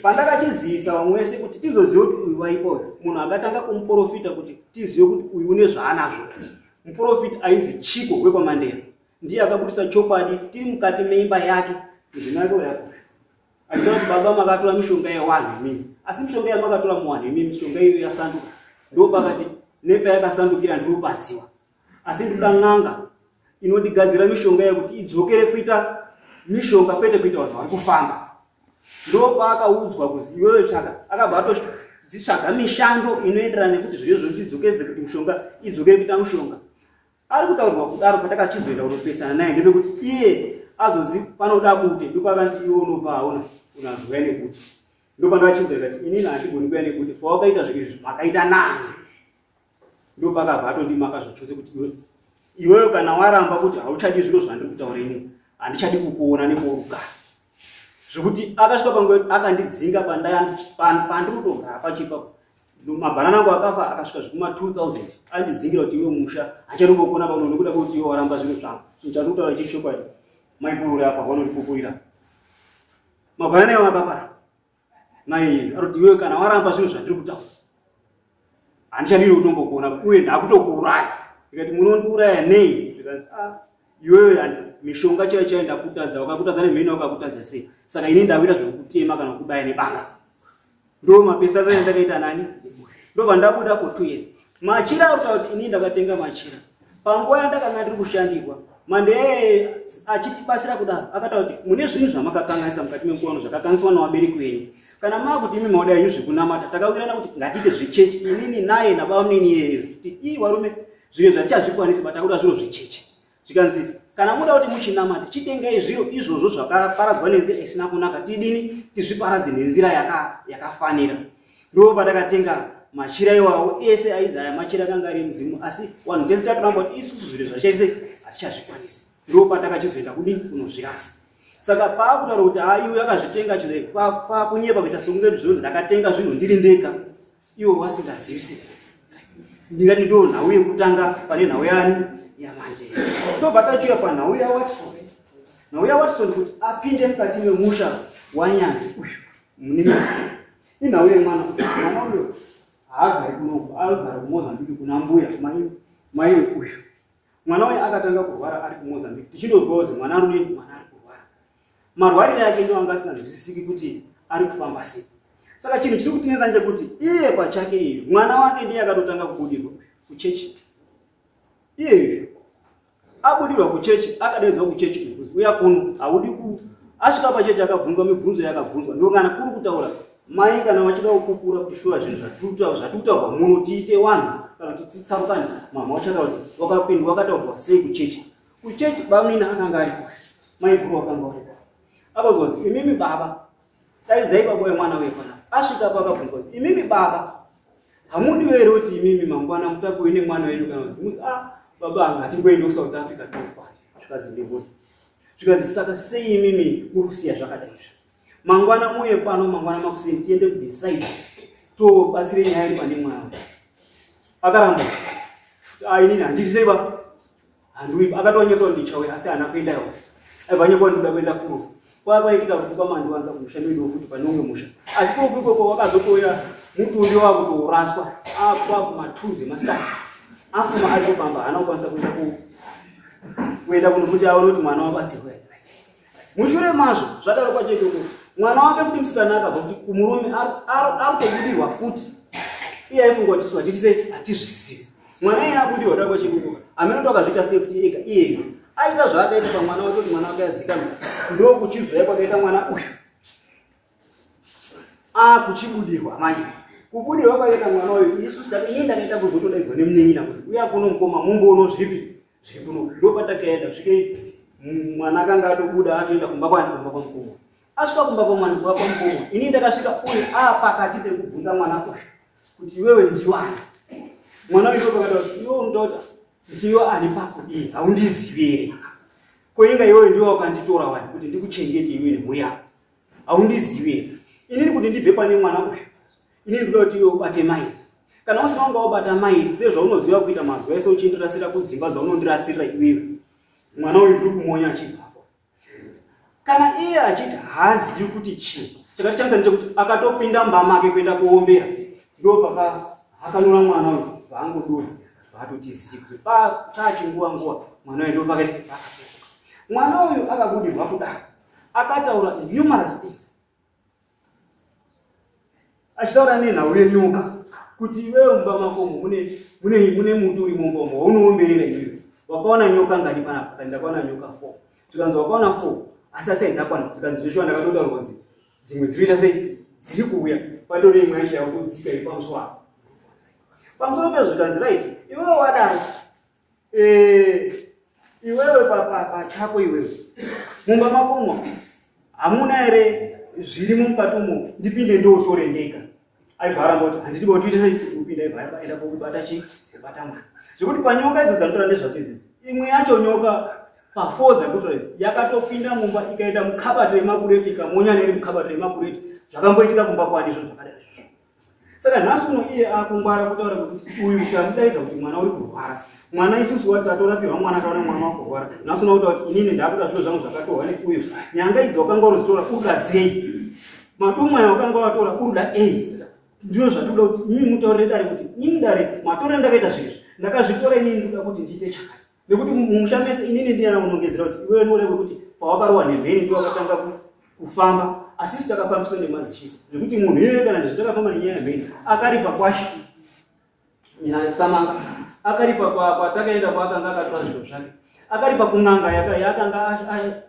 Pandakachizivisa vamwe wese kuti tizoziva kuti uyu waipa uyu munhu akatanga kumuprofita kuti tizive kuti uyu une zvaanazvo. Muprofita aizi chiko kwekwaMandela ndiye akabudisa chokwadi tiri mukati meimba yake ndinako yako achitaura kuti baba makatora mishonga ye1 mimi asi mishonga yamakatora mu1 mimi mishonga iyo yasanduka ndo pakati nepa yakasandukira ndiro pasiwa asi ndoda n'anga inondigadzira mishonga yekuti idzokere kuita mishonga kwete kuita vanhu vari kufamba. Ndo paakaudzwa kuzi iwewe tsvaka akabva dzitsvaga mishando inoenderana nekuti zviyo tidzokedze kuti mushonga idzokere kuita mushonga. Ari kutaurirwa kudaro patakachizoenda kunopesana naye ndepekuti iye azozi panoda bute ndopakanti iwe unobva hauna unazouya nebute. Ndopandakachizoita kuti inini handigoni kuuya nebute pawakaita zvike makaita nani. Ndopakabva atondimaka zvachose kuti iweyo kana waramba kuti hauchadi zviro zvandiri kutaura inini handichadi kukuona neporugara. Zvokuti akasvika panguva akandidzinga pandiri kutogara pachipapo. Mabhanana angu akafa akasvika zvikuma 2000 andidzingira kuti iwe musha hachanombokuona pano nekuda kwekuti iwe waramba zviro zvangu. Chinhu kutaura chichokwadi maipurure apa vanondipupurira. Mabhanana iwo akapara. Naye aroti iwe kana waramba zviro zvandiri kutaura handichadiri kutombokuona uye ndakutokuuraya. Ndikati munondiuraya nei? Ndikati iwewe mishonga chaiyo ndakutadza wakakutadza nemheni wakakutadza sei? Saka ini ndawira zvokutema kana kubaya nebanga. Ndo mapesa vene ndakaita nani? Ndo vandabuda for 2 years. Machira kuti ini ndakatenga machira. Panguva yandakanga ndiri kushandirwa, mande achitibasira kudaro akataura kuti mune zvinhu zvamakakanganisa mukati memukono zvakakanganiswa nevabereki venyu. Kana makuti imi maoda yenyu zvekunamata takawirana kuti ngatiite zvechechi inini naye nabamunini iyeyo kuti varume zvimwe zvatichazvikwanisi batakuda zviro zvechechi. Zvikanzi kana muda kuti muchinamata chitengei zviro izvozvo zvakaparadzwa nenzira isina kunaka tidini tizviparadze nenzira yakafanira. Ndo patakatenga machira iwawo ese aizaya machira akanga ari mudzimu asi wanhu tese tatoramba kuti isusu zviro zvashaise hatichazvikwanisi. Ndo patakachizoenda kudini kunozvirasa. Saka paakutaura kuti iwe akazvitenga chizoi pakunyepa kuita sokunge zviro ndakatenga zvinhu ndiri ndega iwe wasingazivisi. Ndingati ndo nhau yekutanga pane nhau yani yamanje. Tobva tachiuya panhau yaWatson. Nhau yaWatson kuti apinde mukati memusha wanyanzi uyu munini. Inhau yemwana uyu haagari kunoku agara kuMozambique kuna mbuya mai uyu. Mwana uyu akatanga kurwara ari kuMozambique tichindozwawo kuti mwana ari kurwara. Marwarire yake ndo anga asinganzwisisiki kuti ari kufamba sei. Saka chinhu chiri kutinetsa ndechekuti iye pachake iyo mwana wake ndiye akatotanga kubudirwa kuchechi. Iye abudirwa kuchechi akadaidzwa kuchechi kuzi uya kuno haudi asvika pachechi akabvunzwa mibvunzo yakabvunzwa ndo kana kuri kutaura mai kana wachida kukukura kuti shuwa zvinhu zvatikutaurwa muno tiite wanhu kana kuti titsarukane mama wachataura kuti wakapindwa wakataurwa sei kuchechi. Kuchechi bamunina akanga ari mai guru wakanga uri akazwa kuti imimi baba daidzai baba wemwana wepana asvika pakabvunzwa kuti imimi baba hamudi ere kuti imimi mangwana mutakuwe nemwana wenyu kana kuti musi baba anga hatingoenda South Africa tofari zvikazi ndivoni zvikazi saka sei imimi kurusiya zvakadai mangwana muye pano mangwana makuseni tiende kudecide tobatsire nyaya iri pane mwana akaramba inini handiseva handui akatonyeka ndichawe asi hana kuendayo aibva ndoda kuenda kurufu kwapaitika kufuka mandiwanza kumushando wedu futi pane umwe musha asi kurufu ikoko wakazotoya mutumbi wakutouraswa apa kumatuze masikati afuma ari kupamba hana kukwanisa kuenda kunokuti aone kuti mwana wabatsirwa here. Mushure mazvo zvadaro pachekoko mwana wake kuti musikana akabva kuti kumurume ari kutobudirwa futi iye aifunga kuti swatitise hatizvisivi. Mwana iye abudirwa daro pachekoko amene akazviita safety ega iyeyo aita zvaakaita pamwana wake kuti mwana wake adzikama ndo kuchizoya kwakaita mwana uyu kuchibudirwa manje kubudirwa kwakaita mwana uyu isusu inini ndakaita kuzotodaidzwa nemunin'ina kuti uya kuno mukoma mumboono zvipi zviri kuno ndo patakaenda svike mwana akanga atobuda atoenda kumba kwani kumba kwamukoma asvika kumba kwamwana kumba kwamukoma inini ndakasvika uyu pakati pekubvunza mwana uyu kuti iwewe ndiwani mwana uyu ndopakati kuti iwe unotauta ndiyo ani pako iyi haundizivi here koinga iwewe ndiwo wakanditora wani kuti ndikuchengete iwe nemhuri yako haundizivi here inini kuti ndibve pane mwana uyu inini ndoda kuti iwe ubate mairi kana usina wanga wabata mairi sezvaunoziva kuita mazuva ese uchindirasira kudzimba dzaunondirasirira iwewe mwana uyu ndiri kumonya achibvafo kana iye achiti haazivi kuti chii chakatichamisa ndechekuti akatopinda mumba make kuenda kuombera ndo akanora mwana uyu vaangodonha vatotizii kuti tachinguva mwana uyu ndopakaisi pakatoka mwana uyu akabudirwa kudaro akataura numerous things achitaura nenhau yenyoka kuti iwewe mumba makomo mune muti uri mumbomo waunoomberera iwewe wakaona nyoka ngani panapa ndakaona nyoka 4 tikanzi wakaona 4 asi asaidza kwana tikanzi zveshuwa ndakatotaura kuti dzimwe dzinoita sei dziri kuuya patori imwe yakudzika ipamusoro pamusoro pezvo kanzi right iwewe wadai iwewe pachako iwewe mumba makomo hamuna ere zvirimo mukati umo ndipinde ndotore ndega aibva aramba kuti handidi botuite sei kuti upinde aibva aenda kokubata chii kubata mwana zvekuti panyoka idzo dzanotora ndezvacho izizi imwe yacho nyoka pa4 dzanotora idzi yakatopinda mumba ikaenda mukabati remabureti ikamonya neri mukabati remabureti zvakamboitika kumba kwani izvo zvakadai saka nhasi uno iye akungwara kutaura kuti uyu tamudaidza kuti mwana uri kurwara mwana isusu wati tatorapirwa mwana taona mwana wakurwara nhasi unokuta kuti inini ndakuta zviro zvangu zvakatohwa neuyu nyanga idzi wakanga uruzitora kuruda dzei madumwe wakanga watora kuruda ei ndizvo zvatoda kuti mimi mutaurire dare kuti inini dare matorere ndakaita zvirizvi ndakazvitora inini ndoda kuti ndiite chakati nekuti mumusha mese inini ndiyana unongezera kuti iwewe norewe kuti pawakarohwa nemheni ndiwo wakatanga kufamba asi isu takafambiswa nemadzishiso zvekuti munhu iyeye kana zvitakafamba nenyaya yemheni akaripa kwashi samanga akaripa kwatakaenda kwaakanga akatora zviro zvake akaripa kun'anga yaakanga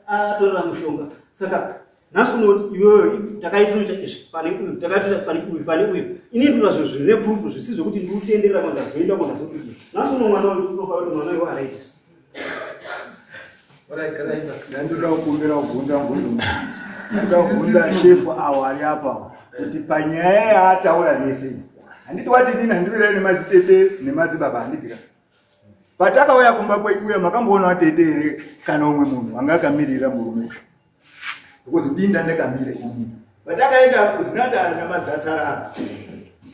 atorera mushonga saka nhasi unoti iwewe takaitoita izvi pane uyu takaitoita pane uyu pane uyu inini ndinoda zvinhu zvine prufu zvisi zvokuti ndiutenderera kwandazoenda kwandazodii nhasi uno mwana wedu totofa kuti mwana wewe araitiswa ndandoda kukumbira kubvunza ngundu ndoda kubvunza shefu awo ari apa kuti panyaya yaataura nese handiti wati nini handivirei nemadzitete nemadzibaba handitika patakauya kumba kwekuya makamboona watete here kana umwe munhu wanga akamirira murume because ndinda ndakamira inini patakaenda kuzinatara namadzasarara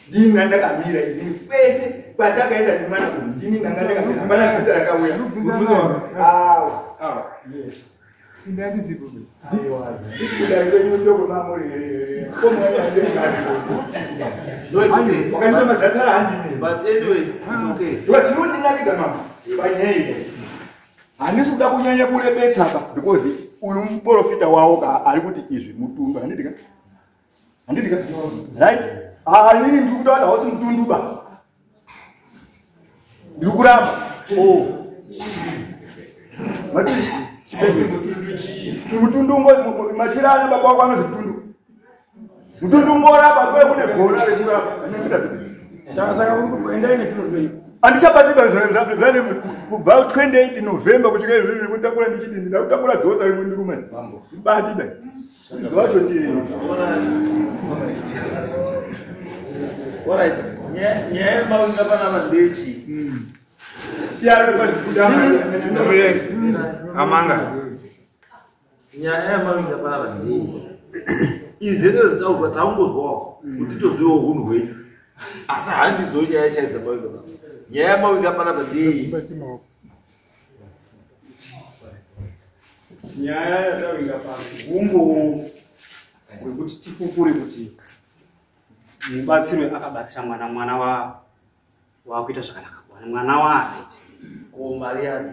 ndinda ndakamira inini kwese patakaenda nemwana uyu ndini ndanga ndakamira hambana dzidza rakauya Indadisipo. aiwa ndikuda kwenyu ndoko mamurere wakanipa mazasara handine But anyway, it's okay. ndwachirundinakidza mama panyaya handisi kuda kunyanya kurebesa pa because uyu muprofita wawo ari kuti izvi mutumba handitika right inini ndiri kuda kuti hausi mutunduba ndiri kuramba mutundu machirana baba wako anozi mutundu ngorapa kwe kune gona rekurapa Saka kuenda ine tuno. andichabatiba zvane kubva 28 November kusvika izvi kutakura ndichiti ndakutakura dzosa rimwe ndirume batiba dzocho ndiye Alright. Nyaya mawinga pana mandechi. siyari kwazikudama Amanga. Nyaya mawinga pana mandechi. Izeze zitaurwa taungozwawo kuti tozivo hunhu hwenyu. Asi handidzo nyaya chaidza mawinga pana. Nyaya mawinga pana mandechi. nyaya yatavinga pagumbo wekuti tipupure kuti mubatsirwe akabatsira mwana wakuita zvakanaka mwana waaiti Ko mari yake.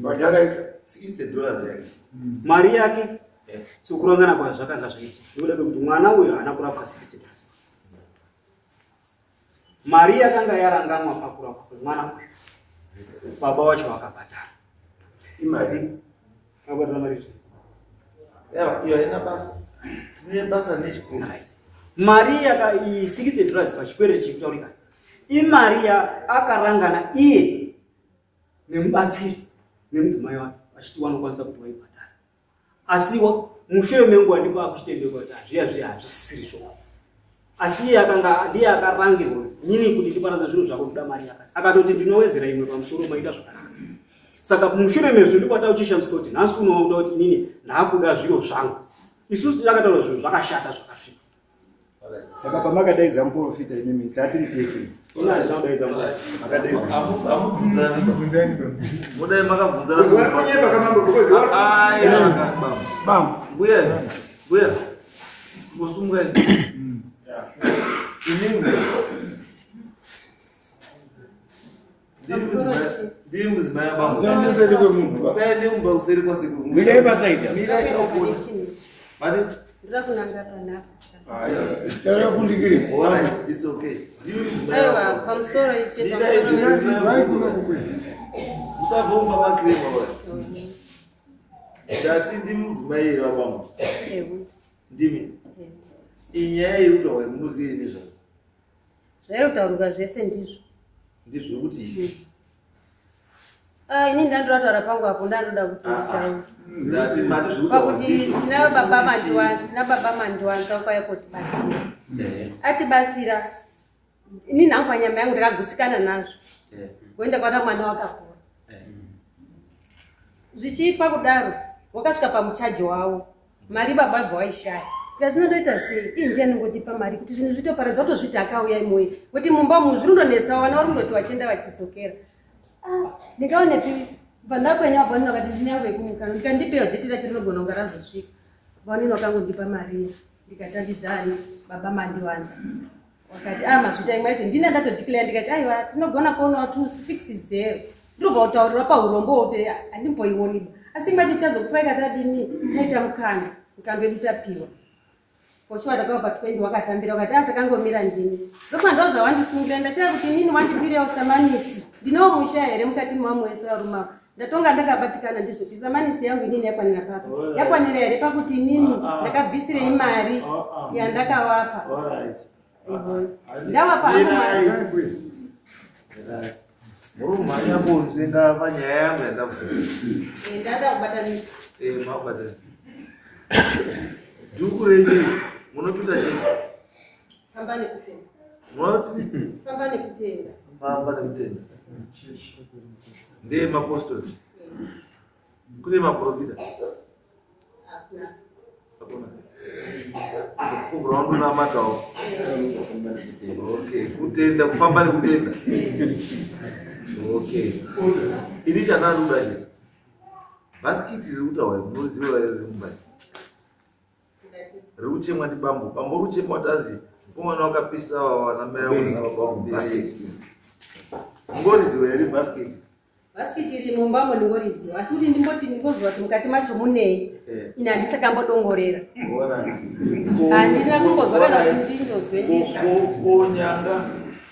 Badala $60 yake. mari yake sokurangana kwa zvakanga zvaiti ndoda kuti mwana uyu haana kurapwa $60 mari yakanga yaranganwa pakurapwa kwemwana uyu baba wacho wakabhadhara imari. akabhadhara mari Iyo haina basa. Tine basa nechikuru. mari $60 pachipere chekutaurika imari akarangana iye nemubatsiri nemudzimai wake achiti wanokwanisa kuti waibhadhara asi mushure menguva ndipo akuchitendeka kuti hazviya hazvisiri zvo asi iye ndiye akarangirwa nini kuti ndiparadza zvinhu zvako kuda mari yakati akatoti ndinowedzera imwe pamusoro maita zvakanaka saka mushure mezvo ndipo atauchishamisika kuti nhasi unoona kuti inini ndakuda zviro zvangu isusu takataura zvinhu zvakashata zvakasvipa saka pamakadaidza muprofita imimi tatiri tese Mudai makabvunzana. kunyemba kamambo Bam. Buya. Musunga. Ndiri muzimaya bambo. Sasa ndio mungu. Usaende mumba useri kwa siku. Mira basaida. Mira ikaukuna. Bali. Ndakunanga pana. Tara kundikiri. Alright, it's okay. Ndiri muzimaya. Aiwa, pamusoro ishe Ndira izvi. Usavomba makrema wa. Ndati ndiri muzimaya ira bambo. Ewu. Ndimi. inyaya irutaura munozive nezvazvo zvairutaurwa zvese ndizvo ndezvekuti ini ndandotaura pangu apo ndandoda kuti ndati pakuti tina baba mandiwanza kwaikutibatsira atibatsira ini nhangu nyama yangu ndakagutsikana nazvo kuenda kwana mwana wakakura zvichiitwa kudaro wakasvika pamuchaji wavo mari baba vaishaya zvinondoita sei ii ndianongotipa mari kuti zvinhu zvitoparadza kutozviti akauya imoye kuti mumba umu zvinondonetsa vana vari kundoti vachienda vachidzokera ndikaonepi pandakwenya wabvanina vakati ndinyangu yekumukana ndikandipewo dheti racho rinogona kunga razosvika vaonini wakangondipa mari ndikatambidzani baba mandiwanza wakati mazvita imwe yacho ndine ndatodhikilaya ndikati aiwa tinogona kuonawo 260 ndobva kutaurira paurombo kuti handimboioniba asi imwe yacho chazokupa ikatadini taita mukana ukandoitapiwa poshuwa ndakava pa20 wakatambira wakati takangomira ndini ndokwandoo zvawandisungira ndachira kuti nini wandibiriwo samanisi ndinowo musha here mukati mamu wese waruma ndatonga ndakabatikana ndizvo kuti samanisi yangu inini yakwanira papo yakwanira here pakuti inini ndakabvisirei mari yandakavapa ndavapa murumhanya kunzvinga panyaya yangu ndada kubatanisa makubatanisa dhuku renyu munopinda chese famba nekutenda munoti famba nekutenda famba nekutenda ndeye mapostoli kune maprofita hakuna kubva wandonamatawo okay kutenda kufamba nekutenda okay ini chandaruda chese bhasikiti riri kutaura munoziva riri mumbai riri kuchemwa ndibambo bambo riri kuchemwa tazi mukomana wakapisa vanamai avo bhasikiti mungoriziva here bhasikiti bhasikiti iri mumbamo ndingoriziva asi kuti ndimboti ndingoziva kuti mukati macho munei ine handisakambodongorera handina kungozwa kana kuti ndinozwe ndizvo konyanga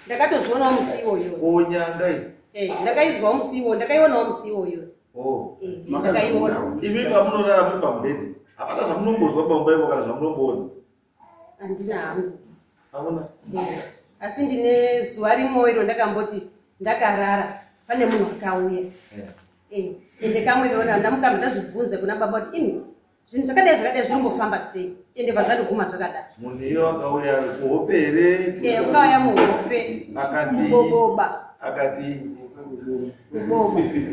ndakatozvionawo musi iwoyo konyanga ndakaizwawo musi iwoyo ndakaionawo musi iwoyo ndakaiona imi pamunorara muri pamubhedhi hapana zvamunombozwa pamubaipo kana zvamunomboona handina hangu hamuna asi ndine zuva rimwe iro ndakamboti ndakarara pane munhu akauya ende kamwe kaona ndamukambe ndazvibvunze kuna baba kuti ini zvinhu zvakadai zvinombofamba sei ende pazvandoguma zvakadai munhu iyo akauya kuhope here ukauya muhope akatiboboba akati kuboba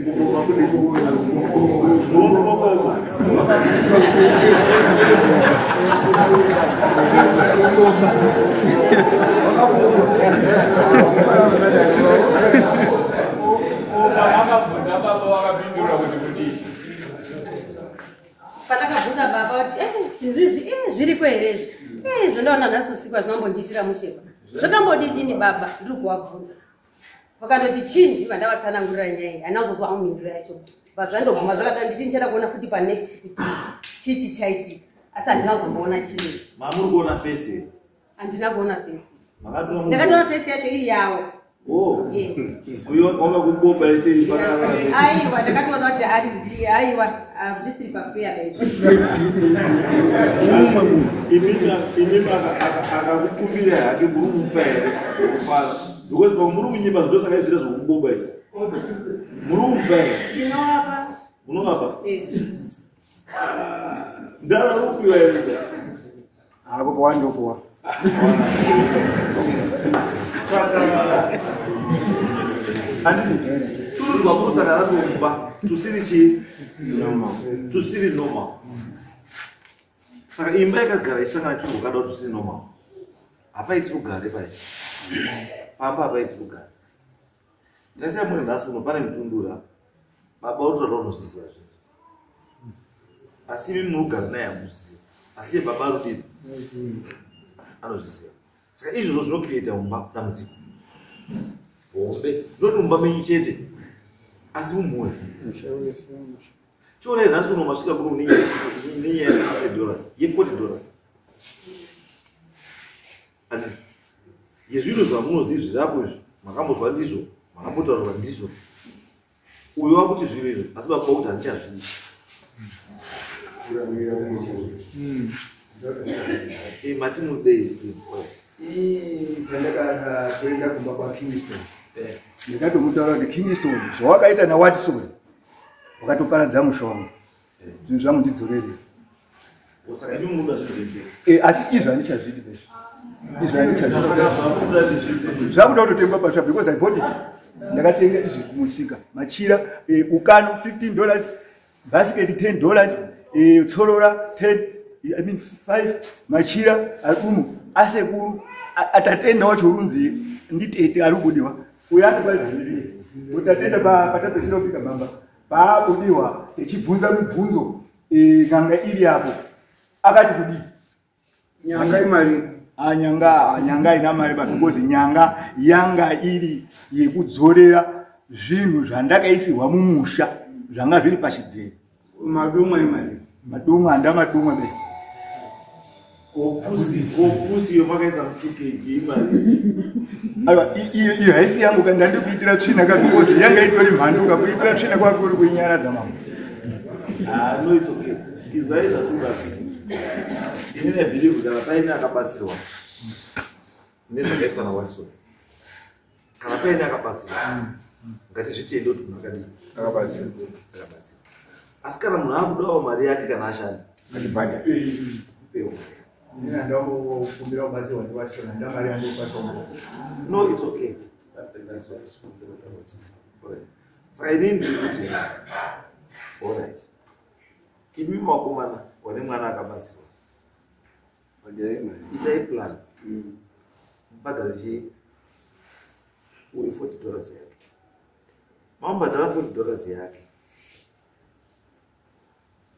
pandakabvunza baba kuti zviriko here zvondaona nhasi usiku hazvinombondiitira mushekwa zvakambodidini baba ndiri kuvabvunza vakandoti chini iva ndavatsanangurira nyaya handina kuzozwa mumhinduro yacho pazvandoguma zvakada nditi ndichada kuona futi panext kuti chichi chaitika asi handina kuzomboona chii mamuri kuona fesi here handina kuona fesi ndakatoona fesi yacho iri yawo wanga kuboba ese aiwa ndakatoona kuti ari ndiye aiwa zvisiri pafeya imimi akakukumbira hake muri kumupa here kufara because pamuri kunyimba zvindosakaizira zvokuboba izvi muri kumupa here ndinovapa munovapa ndararupiwa here ako pawandokuwa saka handiti turudwa kurusaka ratomba tusiri chii tusiri normal saka imba yakagara isangana chinhu kada kuti tusiri normal hapaiti rugare pai pamba hapaiti rugare tasiya muri nhasi uno pane mitundura baba utotaura unozviziva zvinhu asi imi munogara naye hamuzviziva asi baba arudini anozviziva saka izvozvo zvinokreata umba dambudziko hombe ndoti mumba menyu chete asi mumhuri chiona nhasi uno masvika kuno nenyaya $60 ye$40 handisi yezvinhu zvamunozivi zvirapo izvi makambozwa ndizvo makambotaurwa ndizvo uyo wakuti zviro izvo asi baba kuti handichazvii Matimu Day. Pandaka kuenda kumba kwa Kingston. Ndikatomutaura kuti Kingston zvawakaita naWatson wakatoparadza mushonga. Zvinhu zvangu ndidzorere. Saka imi munhu azvindembe. Asi izvo handichazvidi bezvo. Izvo handichazvidi. Zvakuda kutotengwa pasva because I bought it. Ndakatenga izvi kumusika. Machira ukano $15, basket $10, tsorora 10, I mean 5, machira akumu asekuru atatenda wacho runzi nditete ari kudiwa. Uyati kwazviri. Utatenda patapesera kupika mamba. Paabudiwa techibvunza mibvunzo nganga iri yapo. Akati kudi nyanga imari nyanga ina mari because nyanga yanga iri yekudzorera zvinhu zvandakaisirwa mumusha zvanga zviri pachidzero. madumwa imari Madumwa andamadumwa be. Kopusi yomakaisa 2 kg imari. Aiwa iyo haisi yangu kana ndikuitira tsvina because yanga itori mhanduka kuitira tsvina kwakuri kunyara dzamambo. No, it's okay. Izwa izvatunga. Inene believe kana paine akabatsirwa. Nezvakaitwa naWatson. Kana paine akabatsirwa. Ngatizvitende kuti munhu akadii akabatsirwa. Asi kana munhu akudawo mari yake kana ashanda Akibhadha. Nina ndango kumbira kubatsirwa ndiWatson ndamari yangu kwaSongo. No, it's okay. Saka inini ndiri kuti alright. Imi makomana wane mwana akabatsirwa. Itai plan. Mbadharichi uye $40 yake. Mambadhara $40 yake.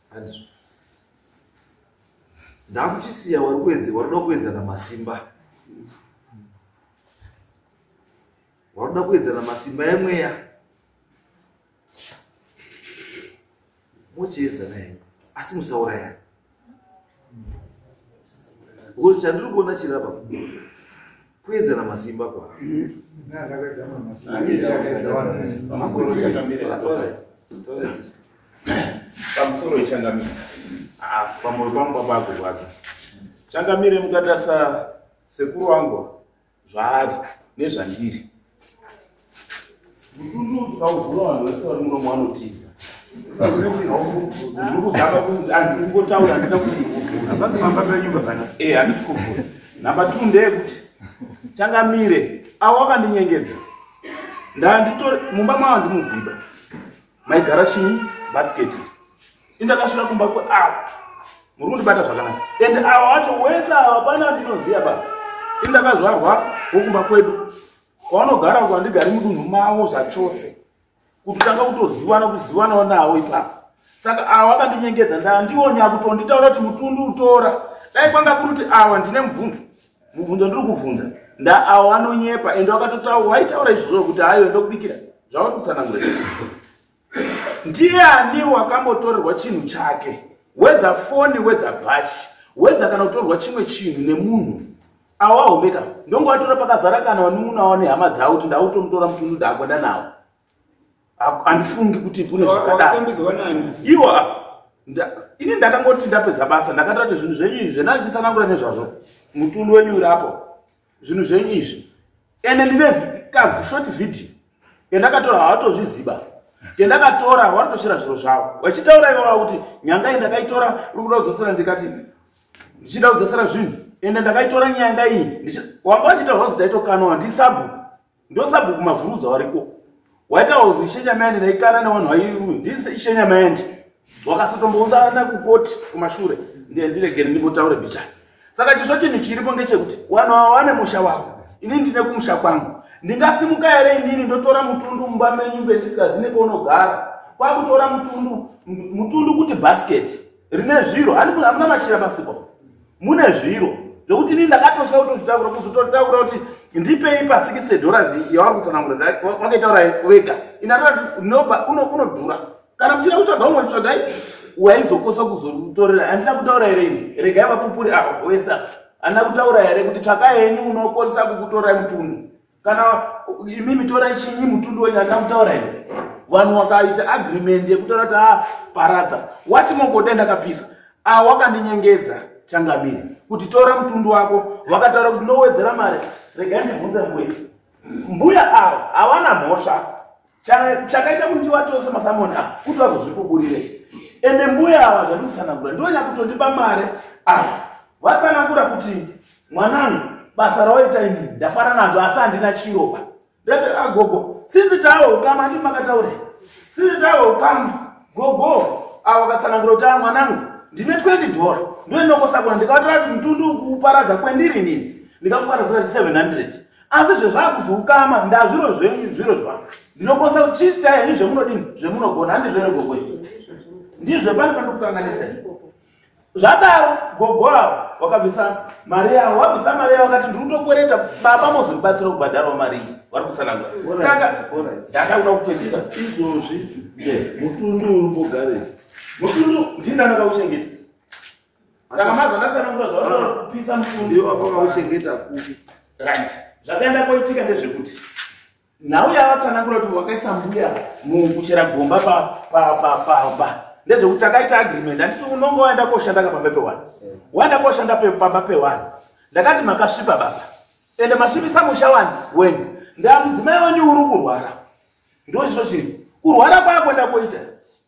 Handizvo. Ndakuchisiya warikuda kuedzana masimba. Waruda kuedzana masimba emweya. Muchiedzana henyu. Asi musauraya. Because chandiri kuona chirapa kuedzana masimba kwa. Pamusoro ichangamire. Pamwoyo pangu pakurwadza. Changamire mukatarisa sekuru wangu zvaari nezvandiri. Mutundu tikauvhura vanhu vese vari muno mwanotiza. Ndikuzama kuti andingotaura handina kuti ndikuvhura. Handisi kuvhura. Namba 2 ndeyekuti Changamire awakandinyenyedza. Ndanditori mumba mava ndimuziba. Maigara chini basket. Indakasvika kumba kwe muri kundibata zvakanaka. Ende awa wacho wese ava pana ndinoziya pa. Indakazvarwa wokumba kwedu. Kwaunogara uko handigari mudunhu mavo zvachose. Kuti tanga kuziwana nawo ipapo. Saka awa wakandinyenyedza ndandiwonya kutonditaura kuti mutundu utora. Dai kwanga kuti awa ndine mubvunzo ndiri kuvhunza. Awa anonyepa ende wakatotaura waitaura izvozvo kuti hayo ndokubikira. Zvauri kutsanangura. Ndiani wakambotorerwa chinhu chake, wedza foni, wedza bhachi, wedza kana kutorerwa chimwe chinhu nemunhu awahombeka. Ndongowatora pakazara kana wanunawo nehama dzawo kuti ndautomutora mutundu ndakwenda nawo. Handifungi kuti kune zvakadaro. Iwa ini ndakangoti ndapedza basa ndakatara kuti zvinhu zvenyu izvi ndandichisangura nezvazvo. Mutundu wenyu urapo. Zvinhu zvenyu izvi. Ende ndine short video. Ndakatora hawatozviziba. Ndakatora waritoshira zviro zvavo. Wachitaura iwawa kuti nyanga ndakaitora rukuda kudzosera ndikati ndichida kudzosera zvinhu. Ende ndakaitora nyanga iyi. Wanga wachitaura kuti ndaitokanwa ndisabu. Ndosabu kumavhuruza wariko. Waitaura kuti ishenyamaende ndaikana nevanhu vairume. Ndisi ishenyamaende. Wakasotombounzana kukoti kumashure. Ndiregere ndimbotaure bichani. Saka chinhu chiripo ngechekuti vanhu ava vane musha wavo. Ini ndine kumusha kwangu. Ndingasimuka here inini ndotora mutundu mumba menyu bendisikazi nepaunogara. Kwakutora mutundu kuti basket rine zviro. Hamuna machira pasipo. Mune zviro. Zvokuti ini ndakatosha kutozvitaura kuzototaura kuti ndipei pa $60 yavari kutsanangura. Wakaitaura wega. Inatoa unodhura. Kana muchida kutsvaga umwe tsvagai waizokosa kuzotorera. Handina kutaura here ini. Regai vapupuri apa wese. Handina kutaura here kuti tsvagai henyu unokonesa kukutorai mutundu. Kana imimi torai chinyi mutundu wenyu handakutaura here. Vanhu wakaita agreement yekutaura kuti paradza. Wati mongoda ndakapisa. Wakandinyenyedza. Changamire kuti tora mutundu wako wakataura kuti ndowedzera mari regai ndibvunze mbuya ava havana mhosva chakaita kuti ndiwatose masamoni kuti vazozvikuburire ende mbuya ava zvandikutsanangura ndonyakutondipa mari vatsanangura kuti mwanangu basa rawaita ini ndafara nazvo asi handina chiropa ndati agogo sinzi tawe ukama ndii makataure sinzi tawe ukama gogo avo vakatsanangura kuti mwanangu ndine $20 ndoinokosakura ndikatora kuti mutundu kuparadza kwendiri nini ndikakuparadzira 700 asi zvezvakuzoukama ndazviro zvenyu zviro zvangu ndinokosa kuti chiita henyu zvemunodini zvemunogona handizvere gogo ndizve pane pandokukanganisai zvadaro gogo avo wakabvisa mari yavo wabvisa mari yavo wakati ndiri kutokwereta baba mozondibatsira kubhadharawo mari iyi vari kutsanangura saka ndakakuda kupedzisa izvozvi mutundu uri mbogarei mutundu ndindanakauchengeta saka mazvandatsanangura zvavanokupisa mutundu wakauchengeta kupi right zvakaenda koitika ndezvekuti nhau yavatsanangura kuti wakaisa mbuya mukuchera gomba pa ndezvekuti takaita agreement handiti unonge waenda koshanda kapamba pe1 waenda koshanda pamba pe1 ndakati makasvipa baba ende masvipisa musha wani wenyu ndamudzimai wenyu uri kurwara ndozvo chiri kurwara kwakwenda koita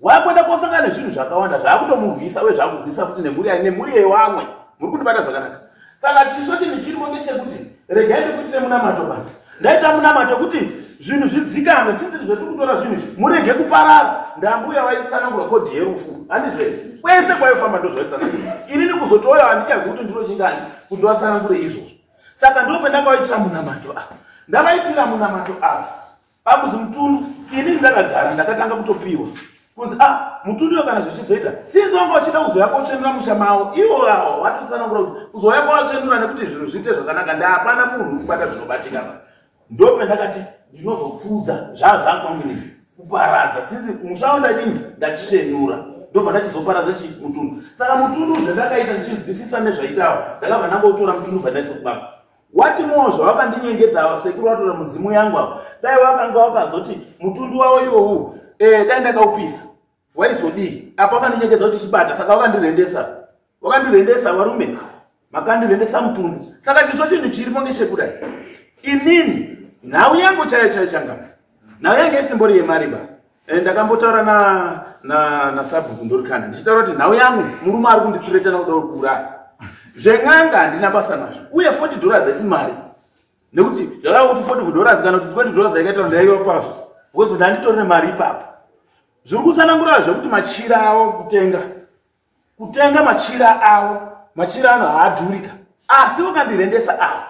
wakwenda kosangana nezvinhu zvakawanda zvaakutomurwisa uye zvakurwisa futi nemhuri yewamwe muri kundibata zvakanaka saka chisho chinhu chirimo ngechekuti regai ndikuitire munamato bantu ndaita munamato kuti zvinhu zvidzikamwe sinziri zvetikutora zvinhu izvi murege kuparara ndambuya vaitsanangura kodhi yerufu handizve kwese kwaifamba ndozvaitsanangura inini kuzotoya handichazi kuti ndinochingani kuti ndivatsanangure izvozvo saka ndo pendakawaitira munamato ava ndavaitira munamato ava pakuzi mutundu inini ndakagara ndakatanga kutopiwa kunzi mutundu kana zvichizoita sinzi wanga uchida kuzoya kochenura musha mavo ivo avo watotsanangura kuti kuzoya kwavachenura nekuti zvinhu zviite zvakanaka ndapana munhu ukubata zvinobatika ndo pendakati ndinozopfudza zvazvangu kuparadza sinzi musha wandadini ndachishenura ndobva ndachizoparadza mutundu saka mutundu zvandakaita ndichizwisisa nezvaitawo ndakabva ndangotora mutundu bva ndaisa kubaba wati mozvo wakandinyengetsa sekuru watora mudzimu yangu avo dai wakanga wakazoti mutundu wavo iwowu dai ndakaupisa waizodii apo wakandinyengetsa kuti chibata saka wakandirendesa varume makandirendesa mutundu saka chisvo chinhu chirimo ngechekudai inini nhau yangu chaiyo changa nhau yangu isimbori yemariba ndakambotaura nasabhuku ndorikana ndichitaura kuti nhau yangu murume ari kunditsuretana kuda kuuraya zveng'anga handina basa nazvo uye $40 haisi mari nekuti zvakava kuti $40 kana kuti $20 yakaita ndaiwa pazvo because ndanditorine mari ipapo zviri kutsanangura zvekuti machira avo kutenga machira avo machira ano haadhurika asi wakandirendesa avo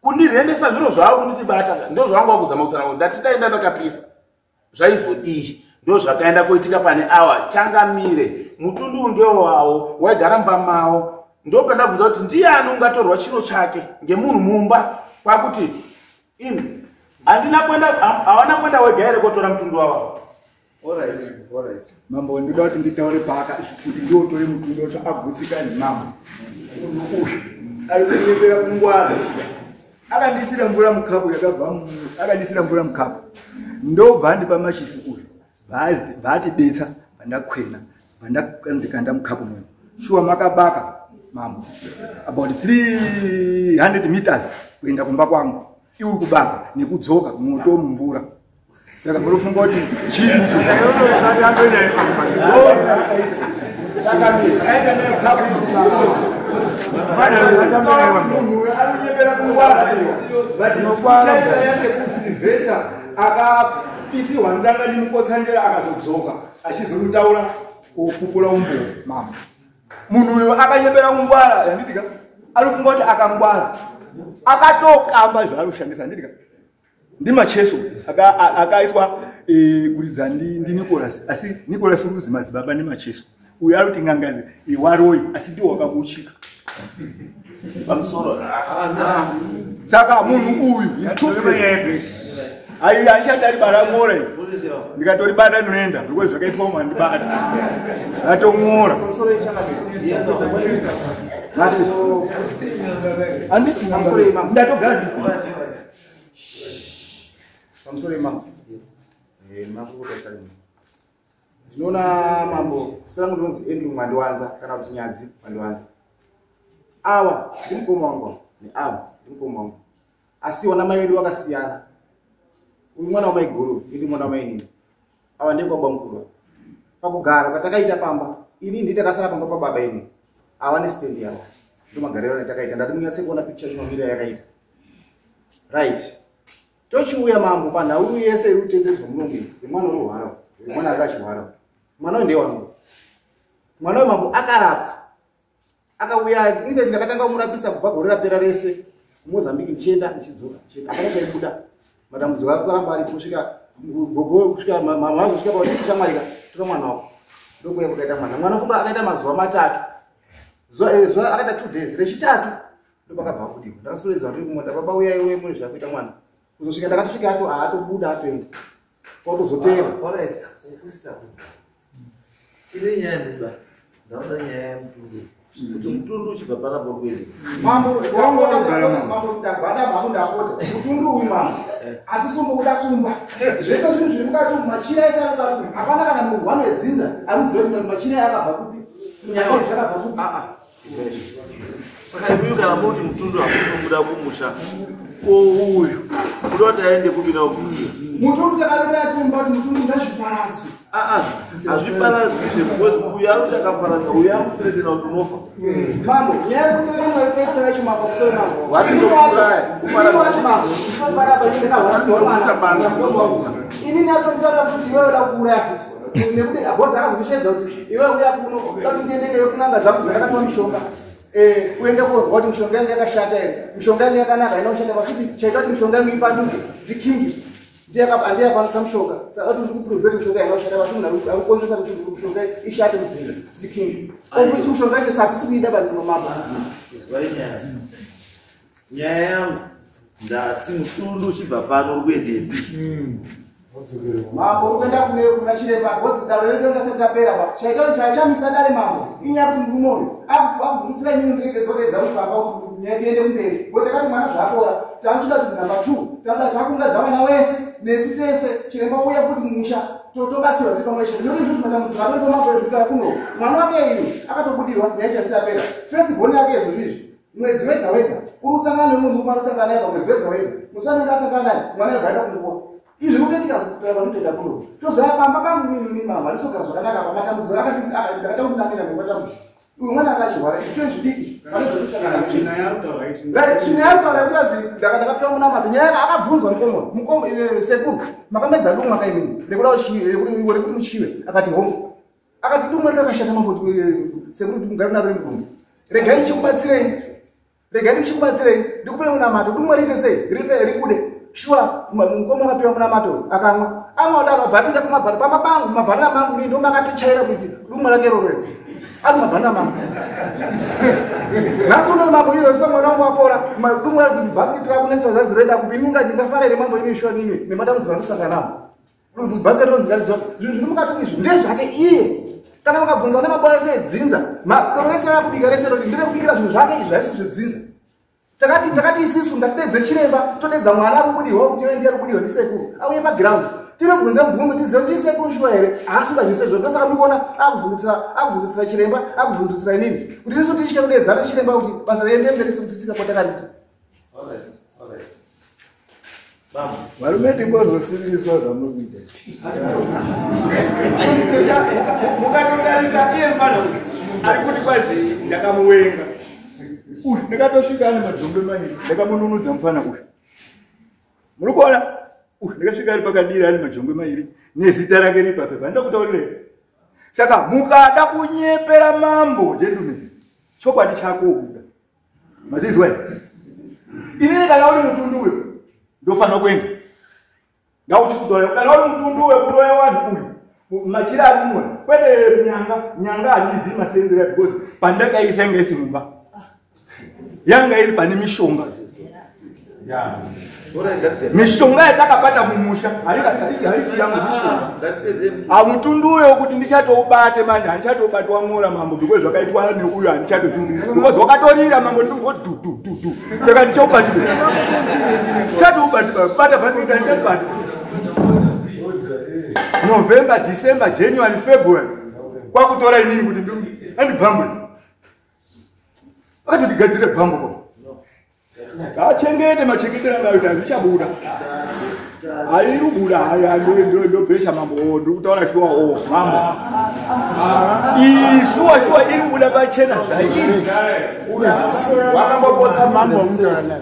kundirendesa zviro zvavo kunditibata ndo zvavanga wakuzama kutsanangura ndatidaenda ndakapisa zvaizodii ndo zvakaenda koitika pane awa changamire mutundu ndewo wavo waigara mumba mavo ndo pendabvunza kuti ndiani ungatorwa chino chake ngemunhu mumba kwakuti hawana kwenda wega here kotora mutundu wavo Alright. Mambo ndoda kuti nditaure paka kuti ndotore mutundu wacho agutsika nemambo. Ari kunyepera kungwara. Akandisira mvura mukapu yakabva akandisira mvura mukapu. Ndobva ndipa mashisi uyu. Vati betsa vandakwena vandakanzika ndamukapu mwe. Shuwa makabaka mambo. About 300 meters kuenda kumba kwangu. Iwe kubaka nekudzoka moto mumvura. Saka murufunga kuti chinhu akapisiwa nzanga ndimukotsanjera akazodzoka achizomutaura kupupula umbo mama munhu uyo akanyepera kungwara yanditika anofunga kuti akangwara akatokamba zvaanoshandisa nditika ndimacheso akaitwa kuridza ndi Nicholas asi Nicholas uruzi madzibaba ndimacheso uyu ari kuti ngangazi waroi asi ndiwo wakabuchika pamusoro saka munhu uyu ai anchadari baramora ndikatoribata ndinoenda ndiko zvakaitwa mandibata natongora ndatogadzisa Pamusoro mambo. Mambo kutosanya. Ndinoona mambo, sitara ndonzi Andrew Mwandiwanza kana kuti Nyadzi Mwandiwanza. awa ndimukoma wangu ni awa ndimukoma wangu asi wana mai vedu vakasiyana uyu mwana wamaiguru ini mwana wamainini awa ndikwabwa mukuru pakugara patakaita pamba ini nditakasara pamba pababa ini awa nestendi yavo ndomagariro netakaita ndati munyatse kuona picture inomira yakaita right tochiuya mambo panhau yese iri kutenderwa munongeni imwana uruhwara imwana akachihwara mwana uyu ndewangu mwana uyu mambo akarapa akauya inde ndakatanga kumurapisa kubva gore rapera rese mozambiki ndichienda ndichidzoka akana chaibuda matambudziko akaramba aripo kusvika gogo kusvika mama kusvika pakuti chamwarika tora mwana wako ndokuya kukaita mwana funga akaita mazuva matatu zuva akaita 2 days rechitatu ndopakabva kudiwa ndakasoredzwa ndiri kumunda baba uya iwe mune zvakuita mwana kuzosvika ndakatosvika ato haatobuda atoenda kwakuzoteva ine nyaya ndiba ndaona nyaya yemutundu kuti mutundu uchibva panapa kwezi mambo ndapota mutundu uyu mambo hatisombokuda kumba zvese zvinhu zviri mukati machina ese arikati hapana kana munhu wanedzinza anoziva kuti machina akabva kupi nyanga idzi akabva kupi saka imuyu kana muti mutundu hakutombuda kumusha kouyu kuda kuti aende kupi nakukuya mutundu takavirira timba kuti mutundu ngazviparadzwe hazviparadzwi zvekukozi uyu ari kuti akaparadza uyu ari kuseredena kuti unofa mambo nyaya yekuti rimwe rinoitwa yacho mambo kusore mambo inini atonditora kuti iwe uda kuuraya futi nekuti bhozi akazovishedza kuti iwe uya kuno dati ndiendenewe kunanga dzangu dzakatova mishonga uende kozwa kuti mishonga yangu yakashata here mishonga yangu yakanaka inoshanda pakuti chaita kuti mishonga yangu ipanduke ndikingi andiyakwanisa mushonga saka kuti ndikuprovheri mishonga inoshanda pasi munhu akukonzesa kuti mishonga ishate mudzinza ndikingi okuti mishonga yacho satisikuida bazinomambo mudzinza nyaya yangu ndati mutundu uchibva pano uri kuendepi mambo ukuenda kuna chiremba bhosi daro redu ngasati tapera pa chaita kuti chachamisa dare mambo inyaya kuti murumoyo akuvhunitsira inini ndiregedzoredza kuti pamba kuti nyaya iende kumberi kuti takati mwana zvapora tamuchida kuti namba 2 tanga takungadza vana wese nesu tese chiremba uya kuti mumusha tobatsirwa tiri pamwe chete nekuti kuti matambudziko atori pamabhoekutara kuno mwana wake inu akatobudirwa nyaya chasiyapera fesibhoni yake ezvizvizvi mwedzi wega wega uri kusangana nemunhu umanosangana naye pamwedzi wega wega musanenge asangana naye mwana wega aita kunguva izvi kutoitika kutara vanotoenda kuno tozoya pamba pangu inini mama handisogara zvakanaka pamatambudziko ndakata kunamira nematambudziko uyu mwana akachirwara itoi zvidiki vanozosangana china yarutaura kuti azi ndakapita muna mapi nyaya akabvunzwa mukomo sekuru makamedza dumwe akaimini rekuti muchiwe akati hongu akati dumwe rirakashata mambo sekuru kuti mugari naro remudumwe regai ndichikubatsirei ndikupe munamato dumwe riite sei rikude shuwa mukomo akapiwa munamato akamwa amwa daro abvapinda pamabhari pamabangu mabharira mangu ni ndo makatochaira kuti dumwe rake rorweko ari mabharira mangu nhasi uno mambo iyo so mwana wangu apora dumwe bhasiketi rakunetsa zanzi reda kupininga ndingafarire mambo ine shuwa nini nematambudziko andosangana nawo bhasiketi ronzingalidzwa zvinhu zviri mukati izvi ndezvake iye kana mukabvunza nemaboya sedzinza rese rakubika rese roti ndire kubikira zvinhu zvake izvi haisi zvedzinza takati isisu ngatidedze chiremba todedza mwana arikubudirwa kuti ndiye arikubudirwa ndisekuru auye pagiraundi tinobvunza mubvunzo tizive kuti isekuru shuwa here haasi kuda zvisezvo ndosaka mukuona akuvhundutsira chiremba akuvhundutsira inini kuti isu tichike kudedzana chiremba kuti basa riende mberi sekutsitsika kwatakarita varume timbozosiriswa zvamunoita mukatotarisa iye mfana ari kuti kwazi ndakamuwenga uyu ndakatosvika ane madzombe mairi ndakamununudza mufana uyu muri kuona uyu ndakasvika ari pakadira ane madzombe mairi nezita rake nepapepa ndakutaurire saka mukada kunyepera mambo gentlemen chokwadi chako kuda mazizwa inini kana uri mutundu uyo ndofanira kuenda ngauchikudzora kana uri mutundu wekuroya vanhu uyu machira ari mumwe kwete nyanga handizivi masenzero because pandakaisa inga isi mumba yanga iri pane mishonga mishonga yatakapata mumusha haisi yangu mishonga hamutundu uyo kuti ndichatoubate manje handichatobatwa mura mambo because zvakaitwa neuyo handichatozvindira because wakatorira mambo ndikuzoti du saka ndichaubatire ndichatoubata bhasiketi handichatobata November, December, January, February kwakutora inini kuti andibhambwe Vakatotigadzire bhambo. Achengete machengetera ngayo kuti azvichabuda. Airubuda ndobhesha mambo ndikutaura shuwa mambo. Shuwa iribuda pachena zvairi. Wakambopotsa mambo mudorana.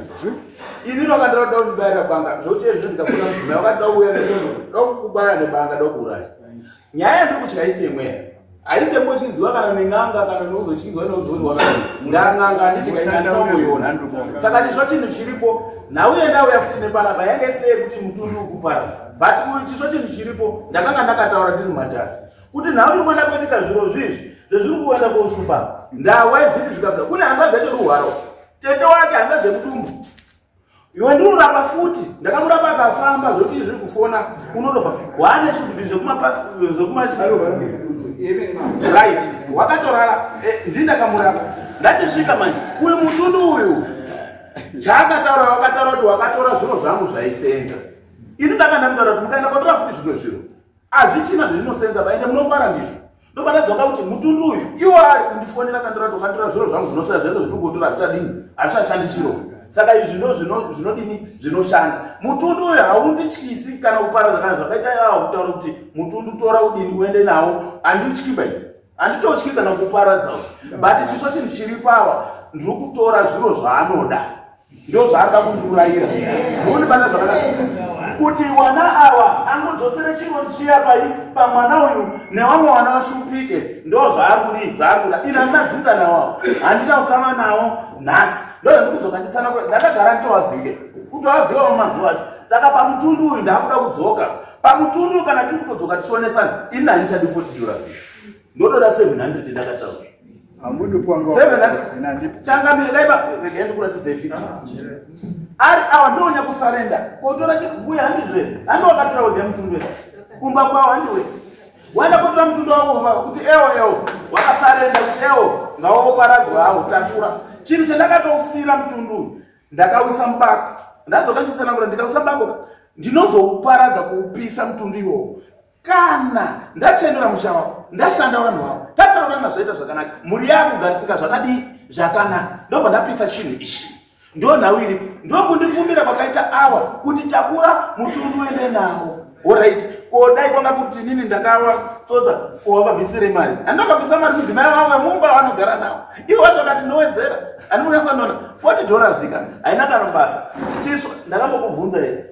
Ini vakatoda kubayira banga zvoti izvi ndikafuna mudzimai vakatoda kuuya ndokubaya nebanga ndokuuraya. Nyaya ndokutya aise mweya. Aise mbochiziva kana neng'anga kana nozochizwa nozozwa ndang'anga anditi kainomoyona. Saka chisvo chinhu chiripo nauye ndauya futi nepanapa yange isidei kuti mutundu ukupara. But chisvo chinhu chiripo ndakanga ndakataura tiri mumatare kuti nhau iri kuenda kuitika zviro zvizvi zvezviri kuenda koshupa ndawaivhiti zvikabva kune hanga zvechiruhwaro tete wake hanga zvemudumbu. Iwe ndinorapa futi ndakamurapa akafamba zvoti zviri kufona unotofa wane shubhi right wakatorara ndindakamurapa ndatisvika manje uyu mutundu uyu chaakataura wakataura kuti wakatora zviro zvangu zvaisenza. Ini ndakandamutaura kuti mukaenda kwatora futi zviro hazvichina zvezvinosenza vaende munopara ndizvo. Ndopanadzoka kuti mutundu uyu iwo ari kundifonera kandora kuti wakatora zviro zvangu zvinosenza zvese zvitikutora hazvichadini hazvichashandi chiro. Saka izvi ndo zvinodini zvinoshanda. Mutundu uyu haundityisi kana kuparadza kana zvakaita yawo kutaura kuti mutundu tora udini uende nawo handityi bai handitotyi kana kuparadza. But chisvo chinhu chiri pawa ndiri kutora zviro zvaanoda ndo zvaaka kundiurayira. Munibata zvakanaka kuti wana awa angodzosere chiro chiya pamwana uyu nevamwe wana vashupike ndo zvaari kudii zvaari kuda. Ina ndinadzinza nawo handina kukama nawo nhasi ndo ndikudzoka chitsana kuti ndakagara nditowazive kuti wazivawo mazuva acho. Saka pamutundu uyu ndakuda kudzoka pamutundu kana tiri kutodzoka tichionesana ini handichadi $40 ndotoda 700 ndakataura. Changamire daiba ndikuenda kuratidza 50 ari awa ndonya kusarenda kotora chikubuya handizve handi wakatora udya mutundu wedu kumba kwawo handiwe wanda kotora mutundu wavo kuti ewo wakasarenda kuti ewo ngawoparadzwa hawo takura. Chinhu chandakatousira mutundu uyu ndakawisa mubako ndadzoka ndichitsanangura ndikausa mubako ndinozouparadza kuupisa mutundu iwowo. Kana ndachendura musha wavo ndashanda vanhu vavo tataurana zvaita zvakanaka mhuri yako kugarisika zvakadii zvakanaka ndobva ndapisa chinhu ichi ndo nhau iripo ndokundikumbira kwakaita awa kuti takura mutundu uende nawo. Alright kodai kwanga kuti nini ndakawa tsodza kuwakabvisire mari handakabvisa mari mudzimai vamwe mumba vanogara nawo ivo vacho vakati ndowedzera handimunasanona $40 ika haina kana basa. Chisvo ndakambokubvunza here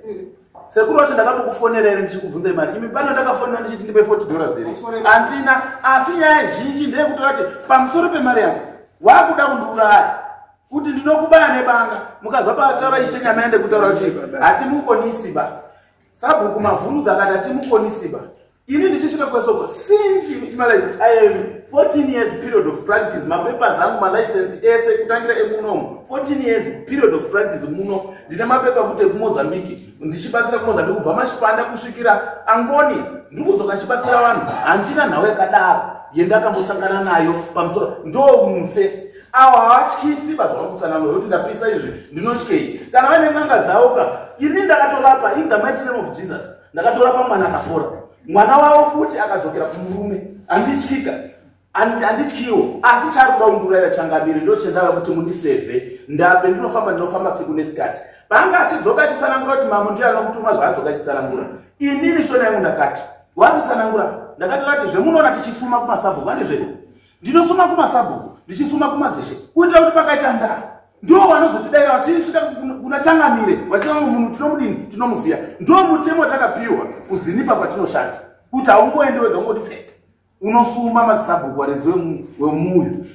sekuru wacho ndakambokufonera here ndichikubvunzai mari imi pano ndakafonera ndichiti ndipe $40 here handina. Asi nyaya zhinji ndeyekutora kuti pamusoro pemari yako wakuda kundiuraya kuti ndinokubaya nebanga mukabva pavaishe nyama yende kutaura kuti hatimukonisiba sabhuku mavhurudza akati hatimukonisiba. Ini ndichisvika kwesoko since I have 14 years period of practice mapapers angu malicense ese kutangira emunomu 14 years period of practice muno ndine mapepa futi ekumozambique ndichibatsira kumozambique kubva mashipanda kusvikira angoni ndiri kudzoka ndichibatsira vanhu handina nhau yakadaro yendakambosangana nayo pamusoro ndo mufest awa havatyisi bazvavakutsana nayo kuti ndapisa izvi ndinotyei kana vaine n'anga dzauka ini ndakatorapa in the mighty name of Jesus ndakatorapa mwana akapora mwana wavo futi akadzokera kumurume handityika handityiwo asi chari kuda kundiurayira changamire ndo chendava kuti mundisevhe ndape ndinofamba siku nesikati panga achidzoka achitsanangura kuti mambo ndiye anokutuma zvaadzoka achitsanangura inini shona yangu ndakati wari kutsanangura ndakatola kuti zvemunoona tichifuma kumasabhuku handizvedu ndinosuma kumasabhuku ndichisuma kumadzeshe kuitira kuti pakaita ndaa ndo vanozotidaira vachisvika kuna changamire vachitanga munhu tinomudini tinomuziya ndo mutemo takapiwa kuzinipa kwatinoshanda kuti haungoende wega ungotifeka unosuma madzisabhuku waredzi wemuyu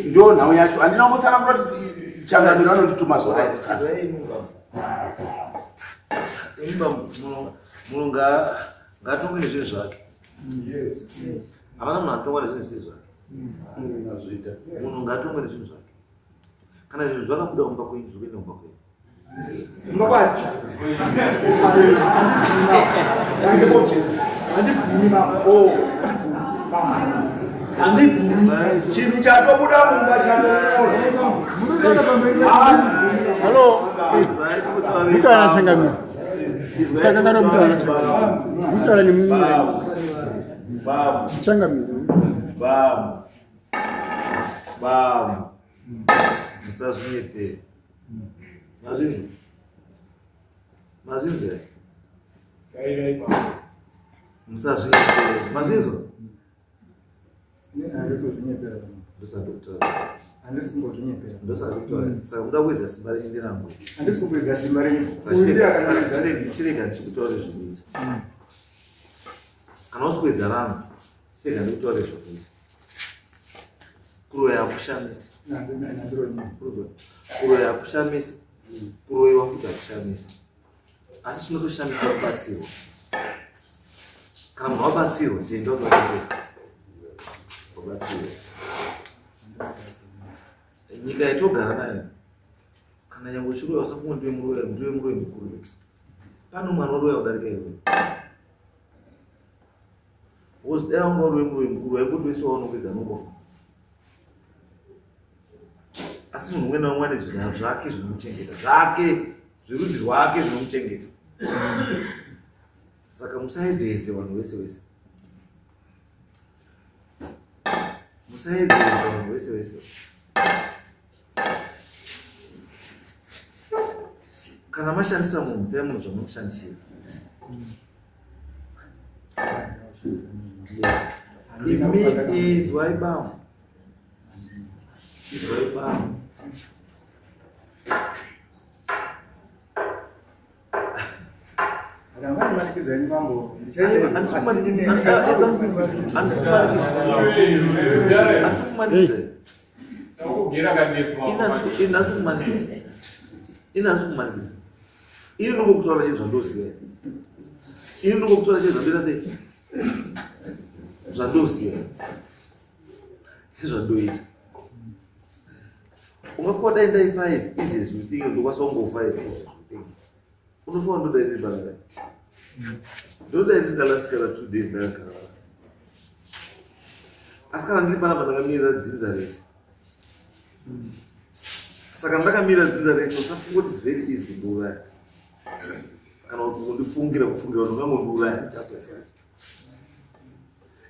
ndo nhau yacho handina kungotsanangura kuti changamire vanondituma munhu ngatonge nezvinhu zvake havana munhu anotonga nezvinhu zvisi zvake munhu ngatonge nezvinhu zvake kana zvinhu zvakabuda kumba kwenyu zvikuenda kumba kwenyu handibvumi chinhu chatobuda mumba mutana changamira saka kana mutana musara changamira musazvinyepe mazvinzwa musazvinyepe mazvinzwa ndosadoktora saka muda kuwedza simba renyu nderangu handisi kukwedza simba renyu chirega ndichikutaure zvekuita kana usikuwedza rangu chirega ndikutaure zvekuita kuroya hakushamisi kuroya hakushamisi kuroyiwa futi hakushamisi asi chinotoshamisa kubatsirwa kana munhu wabatsirwa tenda wabatsirwa nyika yatogara nayo kana nyange uchiroya usafunga ndiwe muroyi mukuru pano mwana uroya kudarika iwe wozidai wanga uroyi muroyi mukuru waikundosiwa unokwedza nokofa asi munhu umwe naumwe ane zvinhu zvake zvinomuchengeta zvake zverudzi rwake zvinomuchengeta saka musaedzedze vanhu vese vese musaedzedze vanhu vese vese kana mashandisa munhu pai munhu zvamunoshandisira imi izwai bam izwai bam manikizani mambo inazikumanikisa ini ndokutaura chinhu zvandoziva ini ndokutaura chinhu zvandoita sei zvandoziva sezvandoita ungafuka dai ndaifa izvezvi utinge ndokwasaungofa izvezvi utinge unofuka ndodai ndiribarara ndodai ndisingalasikana 2 days ndakagara asi kana ndiri panapa ndakamira dzinza rese saka ndakamira dzinza rese usafunga kuti it's very easy kundiuraya kana kundifungira kufungira kuti ungangondiuraya just like that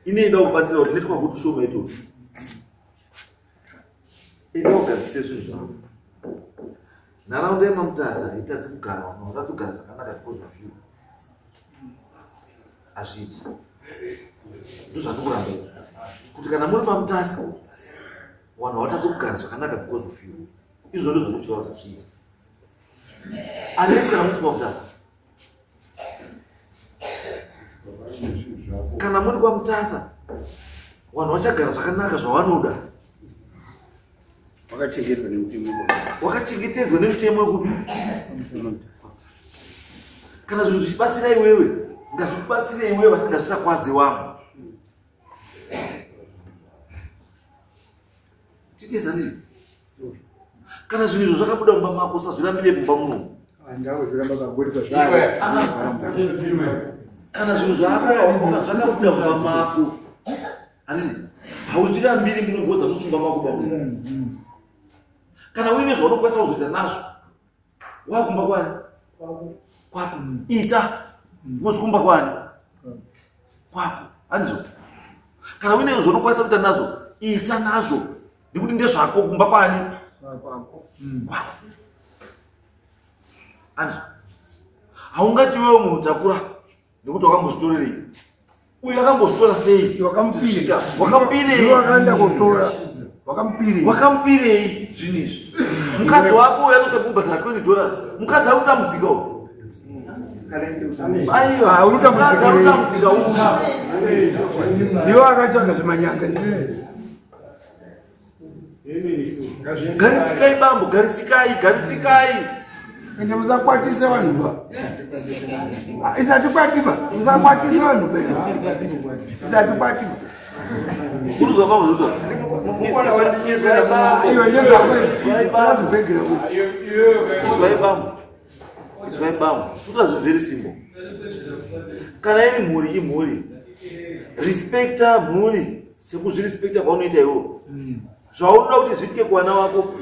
ine ida kubatsira kuti netwa kuti shoma ito ida kugadzise zvinhu zvangu nharaunda yemamutasa itadzi kugara vanhu vakatogara zvakanaka because of you hazviti ndo zvandikuramba kuti kana muri pamutasa vanhu havatadzi kugara zvakanaka because of you izvo ndo zvandikutaura zvazviita unless kana musi pamutasa kana muri kwamutasa vanhu vachagara zvakanaka zvavanoda wakachengetedzwa nemutemo wekupi kana zvinhu zvichibatsira iwewe ngazvikubatsire iwewe vasingazvisakwadze wamwe titesa ndii kana zvinhu izvo zvakabuda mumba mako usazvirambire mumba muno kana zvinhu zvakabuda mumba mako handiti hauzvirambiri munogoza musumba mako bauno kana uine zvaunokwanisa kuzoita nazvo wakumba kwani kwako ita wozikumba kwani kwako handizvo kana uine zvaunokwanisa kuita nazvo ita nazvo nekuti ndezvako kumba kwani kwako handizvo haungati wewe munhu takura nekuti wakambozvitorerei uyu akambozvitora sei wakamupirei zvinhu izvi mukadzi wako uyu anosa kubhadhara $20 mukadzi ari kutambudzika uyu aiwa unotambudzika uyu ndiwo akatsvaga zvemanyanga garisikai bambo garisikai ende musakwatise vanhu ba isatikwatiba musakwatise vanhu be isatikwatiba unozwa bambo zvoto izwai bambo kutozva very simple kana ini mhuri imhuri respecta mhuri sekuzvirespecta kwaunoita iwo zvaunoda kuti zviitike kuvana vako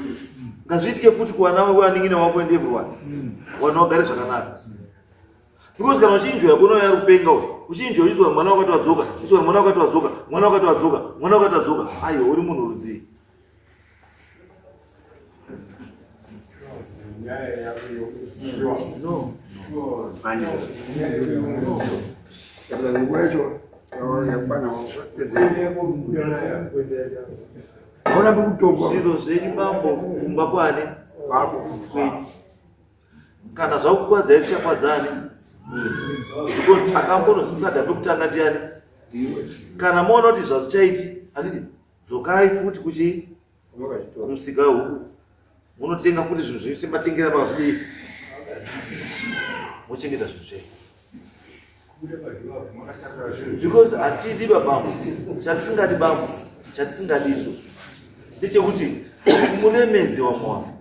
ngazviitike futi kuvana vako aningina wako and everyone vana vagare zvakanaka because kana uchinjoya kunoya rupenga uchinjoya uchizwa mwana wakati wadzoka uchizwa mwana wakati wadzoka mwana wakati wadzoka aiyo uri munhu rudzii Zviro zvenyu mambo kumba kwane kwenu kana zvakukwadza zvichakwadzani because akambonozvisada pekutanga ndiani kana moona kuti zvazvichaiti handiti dzokai futi kuchi kumusika uku munotenga futi zvinhu zvenyu sematengera pazvidii mochengeta zvinhu zvenyu because hatidi babambo chatisingadi bambo chatisingadi isusu ndechekuti mulemedzi wamwana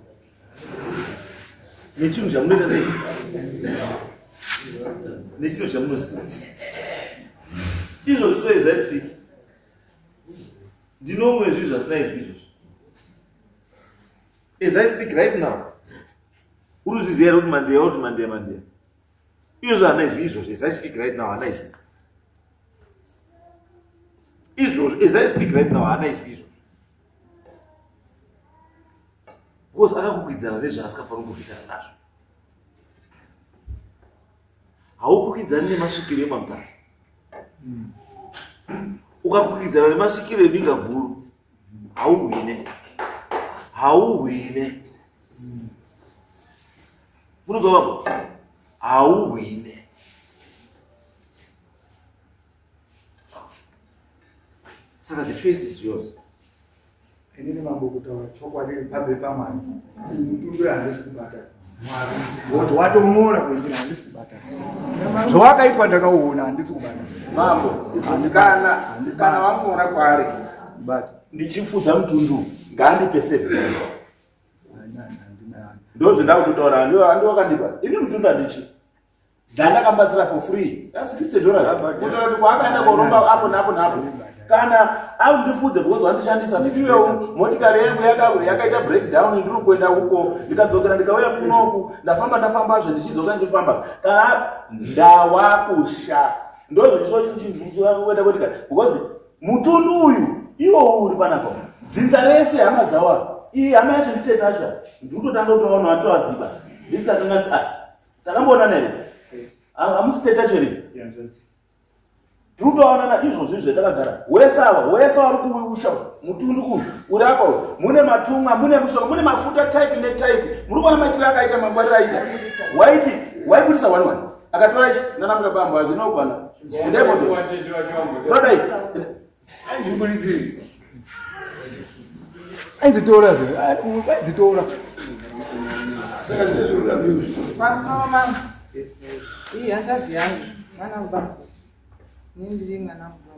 nechinhu chamunoita sei nechinhu chamunoziva izvozvi so as I speak ndinomwe zvinhu zvasina izvi izvozvi as I speak right now uri kuzviziva kuti mandeya izvozvi hana izvi izvozvi as I speak right now hana izvi izvozvi as I speak right now hana izvi izvozvi because akakukwidzana nezvaasikafanira kukwidzana nazvo haukukwidzani nemasvikiro emamutasa ukakukwidzana nemasvikiro ebinga guru hauhwine munobva vavo hauhwine saka the choice is yours. Inini mambo kutaura chokwadi pambe pamwari mutundu handisi kubata kuti watomura kuti handisi kubata zvawakaitwa ndakauona handisi kubata mambo kana wamura kwari but ndichifudza mutundu ngaandipe 7 ndo zvendakutaura andiwakandipa ini mutundu handichi ndandakambatsira for free that's $60 kutaura kuti kwaakaenda koromba apo napo kana aundifudze because wandishandisa fiwewo motikari yangu yakaita breakdown ndiri kuenda uko ndikadzokera ndikauya kunoku ndafambazve ndichidzoka ndichifamba kana ndawakusha ndozvichokuenda kotika because mutundu uyu iwo uri panapa dzinza rese hama dzawa iyi hama yacho nditetasha ndikutotanga kutoona watowaziba ndisikakanganisi takamboona nere hamusitetacho Tutoona izvozvo zvetakagara wese ari kuusha mutundu uyu uri apa mune matunga mune mushonga mune mafuta type netype muri kuona maitiro akaita mangwarira aita waibudisa 1 akatora ichi nanamuka pamba zvinokwana ndodai aizitora iyi handazi yangu mwana mubaba nindiri mwana mubaba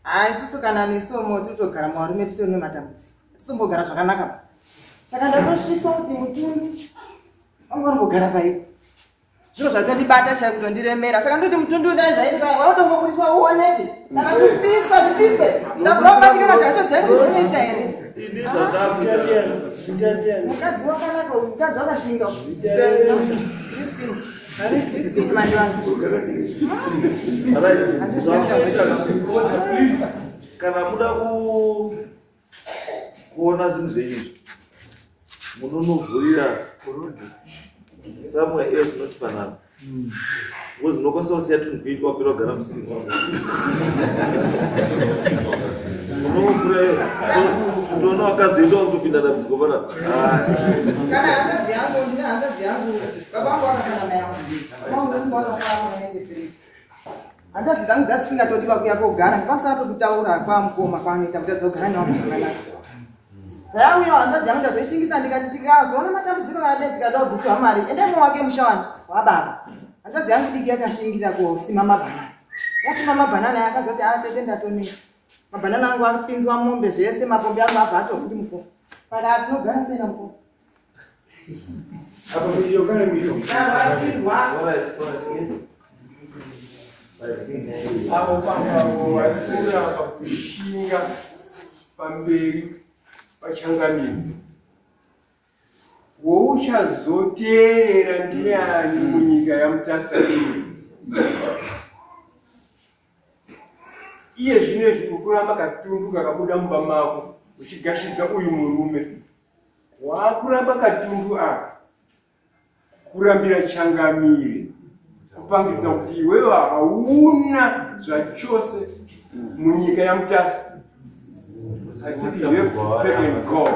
haisiso kana nesomo titogara marume titone matambudziko tisombogara zvakanaka saka ndatosvisa kuti mutundu wangu wanombogara paipo zviro zvatondibata chai kutondiremera saka ndoti mutundu daivautongokudiswa uoneke kana kupiswa zvipise ndakurobatikana tacho dzaiku zvinoita here mukadzi wakanaka mukadzi wakashinga kana muda kuona zvinhu zvenyizvo munonovhurira somewhere else not panapa because munokwanisa kusiya tunhu kuitwa wapera kugara musiri wavo munovhurira iyo toona wakadzoenda wakutopinda dambudziko panapa kana handazi yangu ndine handazi yangu baba vangu vakasana mai yangu handazi dzangu dzatisingatodiwa kuya kogara ndikwanisa tokutaura kwamukoma kwanoita kuti adzogara nawo zvakanaka yauya handazi yangu ndazoishingisa ndikati tikazoona matambudziko ade tikadabviswa mari ende muwake mushawani wababa handazi yangu diki yakashingira kusima mabhanana yasima mabhanana yakazoti tete ndatoneka mabhanana angu akupinzwa mombe zvese mapombe angu abva atokuti mukoma saka atinogara sei namukoma apa video kana video avo pambavo vasikura pakushinga pamberi pachangamiro wouchazoteerera ndiani munyika yamutasariri iye zvinezvi ukuramba katundu kakabuda mumba mako uchigashidza uyu murume waakuramba katundu aka kurambira changamire kupangidza kuti iwewe hauna zvachose munyika yamutasi. I think you have faith in God.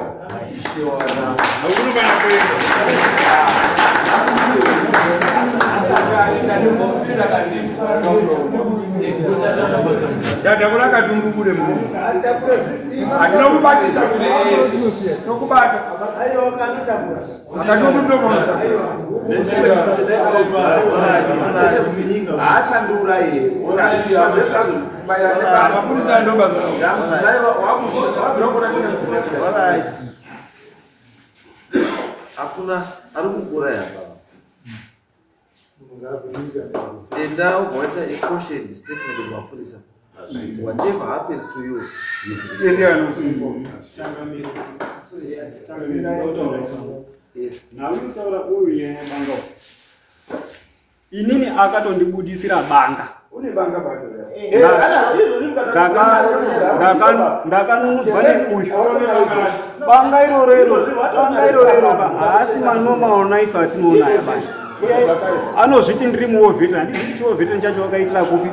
Dadakura kadundubure munhu atina kubatisa tokubata achandura iye hakuna ari kukura yapa enda ubvaita a-cautioned statement of mapurisa. Whatever happens to you inini akatondibudisira banga. Une banga bado. Ndakanudzwa neuyu banga irorero haasi manormal knife atinoonaya banga. Anozviti ndiri muovheta, handizviti chiovheta chacho wakaitira kupi.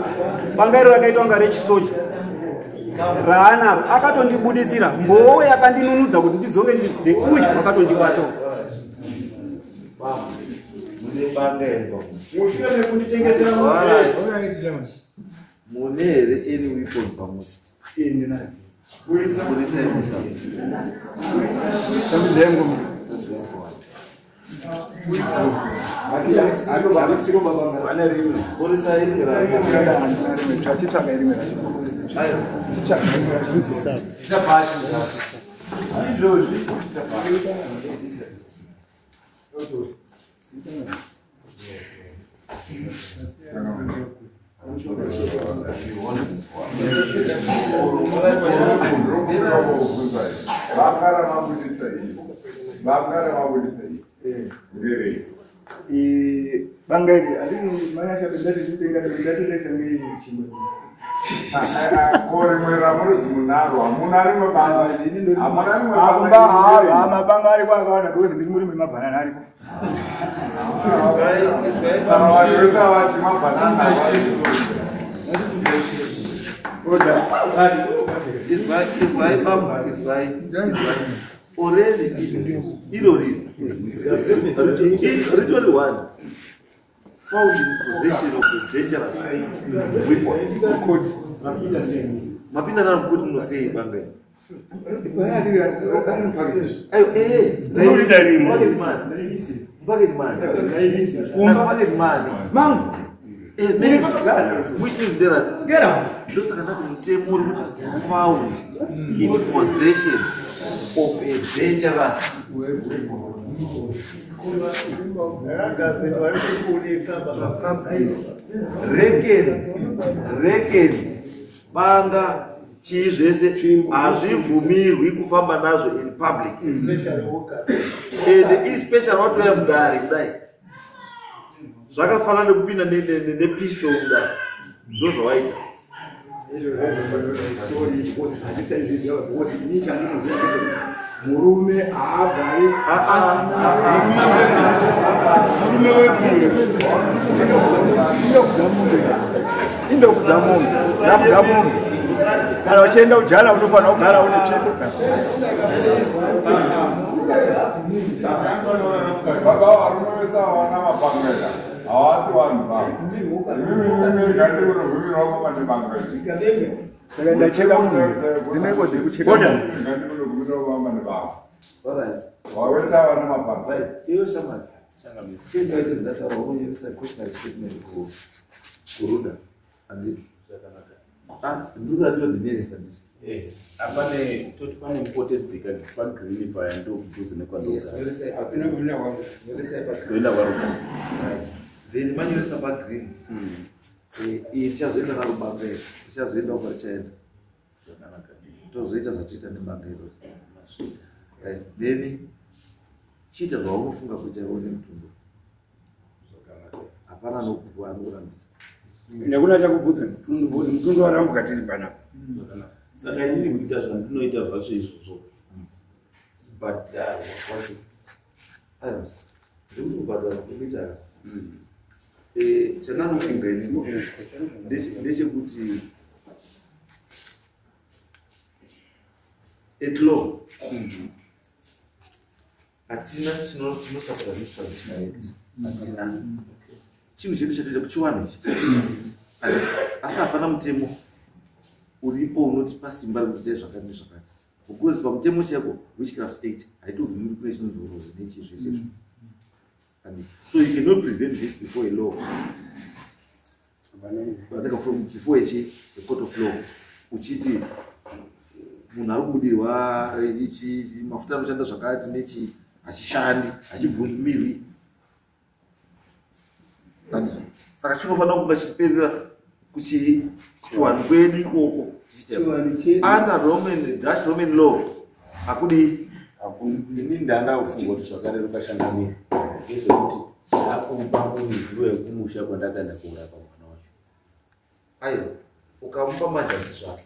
Banga iro rakaitwa nga rechisoja raanaro akatondibudisira mboo yakandinunudza kuti ndizonge ndii uyu akatondibatawo. Mushure mekunditengesera mune here any weapon pamusi? Bangari, adini mana siapa benda itu tinggal benda itu dia sendiri cuma. Orang meramur semunaro, amunari mabangari ini dulu. Amunari mabangari, mabangari gua kawan aku sendiri muri memang banana hari. Kalau kita wajib mah banana. Udah. It's why. Already, Ritual 1 found in possession of a dangerous weapon. Mapinda na mkuti mnosei banga. Bucket man. Which means there are get out. Those are not found in possession of a dangerous reckon banga chizvese hazvibvumirwi kufamba nazvo in public, and especially watu ya mudare kudai zvakafanana nekupinda nepistol kudai ndozvawaita. Murume agari kana uchienda ujala unofanira kugara une chendo. Baba varumevesa wana mapangela havasi vanhu vavo. Mimi gandi kunovhumira kwamande bangela. Saka ndacheka munhu ndinenge ndiri kucheka gandi kunovhumira kwamande vavo. Alright. Wawesa wana mapangela. Right. Iyo shamani. Chienda ichi ndataura unonyeresa cautionary statement kuruda. Andisi. Ndura ndio ndinelesa ndisi. Yes. Apane toti pane mpotedzika pagreen paya ndo kuduze nekwandoka. Yes, kuenda kwaruka. Right. Then manyeresa pagreen. Ichazoenda narubambere. Ichazoenda kwarichaenda. Tozoita zvatoita nebambero. Right. Then chiita zvaunofunga kuti iwe nemutumbo. Hapana nokubva anorambisa. Nekuna chakubvudza mutundu warambuka tiri panapa. Saka inini kuita zvandinoita zvacho izvozvo. But ndikuti kubhadhara kuita chandanofunga inimo ndechekuti at law hatina chinosapota this-traditional act hatina chinhu chedu chatoita kuchiwana ichi asi hapana mutemo uripo unoti pasimba rekuchita zvakati nezvakati because pamutemo chako witchcraft act haitobvumiri kune chinonzi uroyi nechi zvesezvo. So you cannot present this before a law, before a court of law. Uchiti munhu ari kubudirwa ichi mafuta anoshanda zvakati nechi hachishandi hachibvumirwi. Saka chinofanira kunge chichiperera kuchiwanhu kwedu ikoko under Roman Dutch Roman law hakudi. Ini ndanda ufungo kuti zvakareruka shangamira ngezvekuti ndakupa muzviro yekumusha kwandakaenda kurapa mwana wacho. Aiwa, ukamupa majazi zvake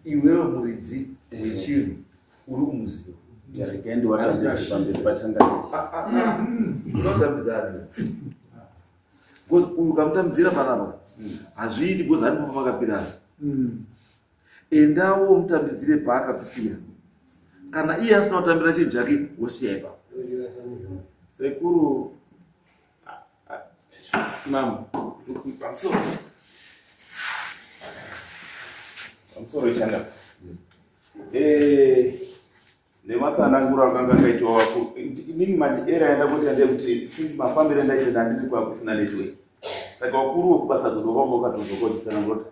iwewe muridzi wechinhu uri kumuziva yarekendi watambidza pamberi pachangamira unotambidzani because uyu ukamutambidzira panapa hazviiti because handi papa makapirana endawo mutambidzire paakapipira kana iye asina kutambira chinhu chake wosiya ipapo. Sekuru mama pamusoro changa nematsananguro akanga akaitwa inini era yaenda kuti ande kuti since mafambiro ndaita ndandiri kwakusina network saka wakuru wekubasa kuti wakanga ukatozokotitsananguro kuti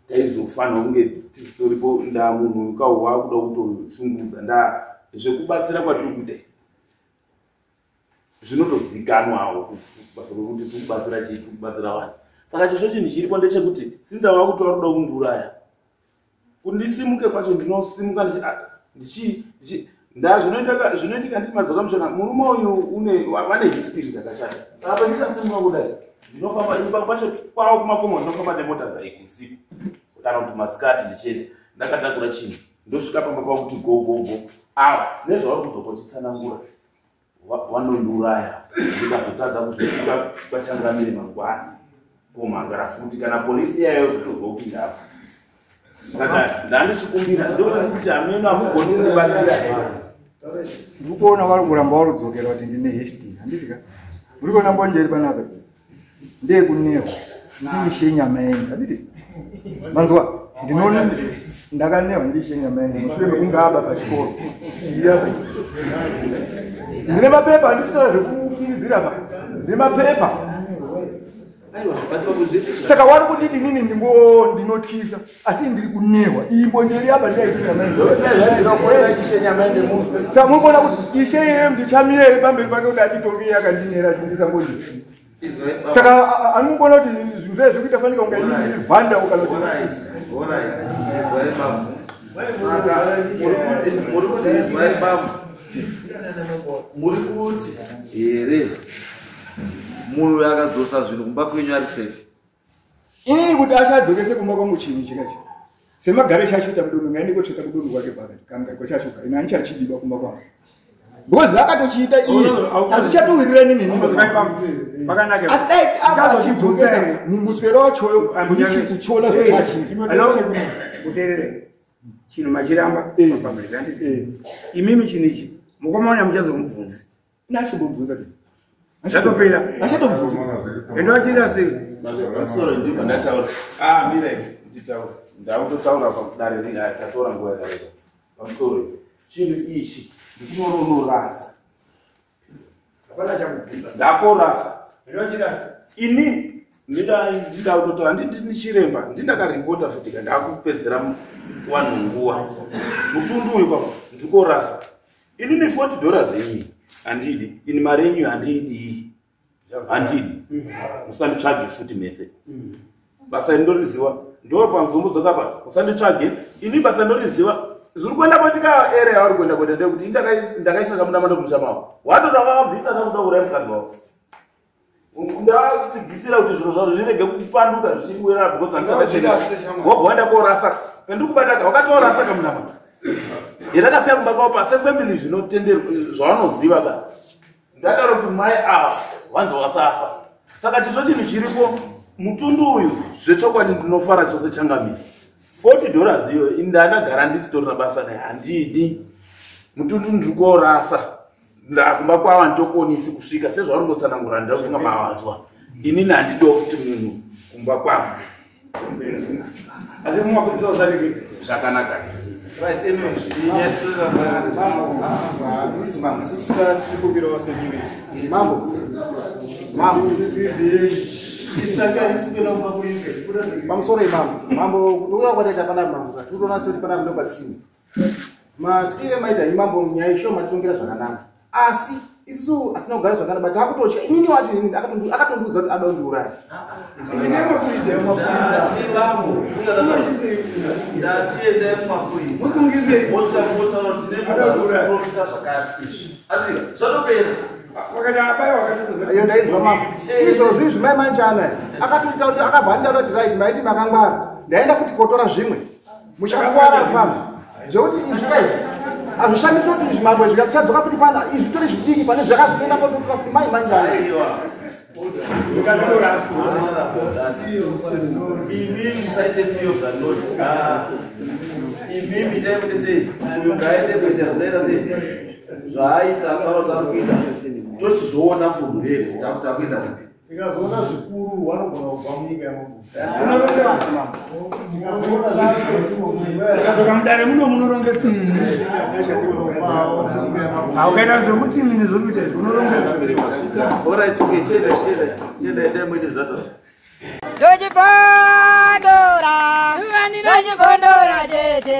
taizofanira kunge tistoripo ndaa munhu ukauwa kuda kutoshungudza ndaa zvekubatsira kwatiri kuita zvinotozikanwawo basa rokuti tikubatsira chii tikubatsira vanhu. Saka chisvo chinhu chiripo ndechekuti since wakutora kuda kundiuraya kuti ndisimuke kwacho ndinosimuka zvinoitika nditi madzoka mushana murume uyu vane history dzakashata. Saka pandichasimuka kudai ndinofamba ipa kwacho kwawo kumakomo ndinofamba nemota bhaiki usiku kana kuti masikati ndichende ndakatakura chinhu ndosvika pamba pakuti gogogo ava nezvavari kuzokotitsanangura vanondiuraya ndikazotadza kuzosvika kwachangamire mangwani komhangara futi kana polisi yayo zotozwa kuti ndafa. Saka ndandichikumbira ndokuti hameno hamugoni kundibatsira here. Ndiri kuona vari kuramba varudzokera kuti ndine history handitika muri kuona mbonjeri panapa ndeyekunewa ndiishe nyama yenyu handiti manzwa ndinoona ndakanewa ndiishe nyama yenyu mushure mekunge aba pachikoro ndine mapepa handisitara zvekufungidzira pa ndine mapepa. Saka wari kunditi nini ndinotyisa asi ndiri kunewa iyi mbonjeri apa ndiyaishe nyama yenyu. Saka muri kuona kuti ishe yeye ndichamire pamberi pake kuti achitonge akandinera chindisa mbonjeri. Saka anungona kuti zvinhu zvaizvo zvekuita fanika kunga ini vhanda ukanoti muri kuti here munhu akadzosa zvinhu kumba kwenyu ari safe. inini kuti achadzokese kumba kwangu chinhu chikachi semagare chachoita kudunhu ngaini kotsveta kudunhu kwake pakati kanga kwachachoka ine anichachidiba kumba kwangu because akatochiita iye hazvichatuwirirani nini asi dai akachidzokesa muswero wachoyo ndichikuchola kuteerere chinhu machiramba pabhurika imimi chinhu ichi mukomana muchazomubvunzi nasimbobvunza zvatopera achatobvunza endo achira sei pamusoro ndibva ndataura mirei nditaura ndakutotaura pakudare tatora nguva yakareba pamusoro chinhu ichi ndikunonorasa ndakorasa ini ndida kutotora ndichiremba ndindakaripota futi ndakupedzera wanhu nguva mutundu uyu kwako ndikorasa ini ni $40 yenyu handidi ini mari yenyu handidi musanditsvage futi mese basa indoriziva ndo panzomudzoka pa usanditsvage ini basa ndoriziva zviri kuenda kwatika area yavari kuenda kuenda ndekuti ndakaisa kamunamanda kumushamawo watoda wakabvisa nakuda kurai mukadzi wavo ndatsigisira kuti zviro zvazvo zvirege kupanduka zvichiwera because waenda korasa pendiri kubataka wakatorasa kamunamanda yerakasiya kumba kwavo pasefamily zvinotenderwa zvavanoziva ba ndadaro kuti mai ava vanzi wasafa. Saka chizvo chinhu chiripo mutundu uyu zvechokwadi ndinofara chose changamiri. $40 iyo ndandagara ndisitorina basa naye handidi. Mutundu ndiri kuorasa. Ndakumba kwava nditokonisi kusvika sezvaringotsanangura ndakufunga mavazwa. Inini handido kuti munhu kumba kwangu. Asi mumapurisa usarekeze. Zvakanaka. Right, anyway. Mambo. Sisi tutachikubira wasecurity. Mambo. Pamusoro imambo. Mambo kutoka kwataita pana mambo. Katoona sori pana mdo patsini. Masire maita imambo nyaya isho matongira zvakanaka. Asi isu atina kugara zvakanaka but akutosha inini wacho inini akatondudza kuti adondiuraya. Izvozvi zvimaimanjana akatoita kuti akabva kuti right maiti makangwara ndaenda kuti kotora zvimwe muchakuvara fam zvekuti izvi azvishamisa kuti izvi mambo zvikatisadzoka kuti pana izvi zvitori zvidiki pane zvakazoenda kototora kuti maimanjana zvaita taura kuita tochizoona fumberi takuenda tikazoona zvikuru vanogona kubva munyika yamabvukatoka muno munorongetsa ukaita zvemutimini zvokuita izvi unorongetsa oraitsuke cheda enda mwene zvato Ndochipondora tete.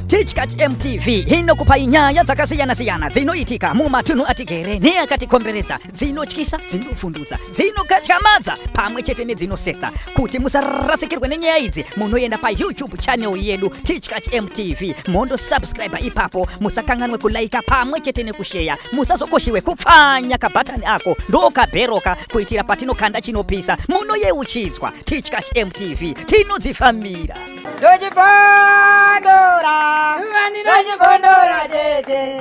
Teachcatch MTV inokupa nyaya dzakasiyana-siyana dzinoitika mumatunhu atigere neakatikomberedza, dzinotyisa, dzinofundutsa, dzinokatyamadza pamwe chete nedzinosetsa. Kuti musarasikirwe nenyaya idzi, munoenda pa YouTube channel yedu Teachcatch MTV, mondo subscribe ipapo, musakanganwe kulaika pamwe chete nekushare, musazokoshiwe kupfanya kabhatani ako ndokabheroka kuitira patinokanda chinopisa munoyeuchidzwa. Teachcatch MTV tinodzifambira. Ndochipondora tete.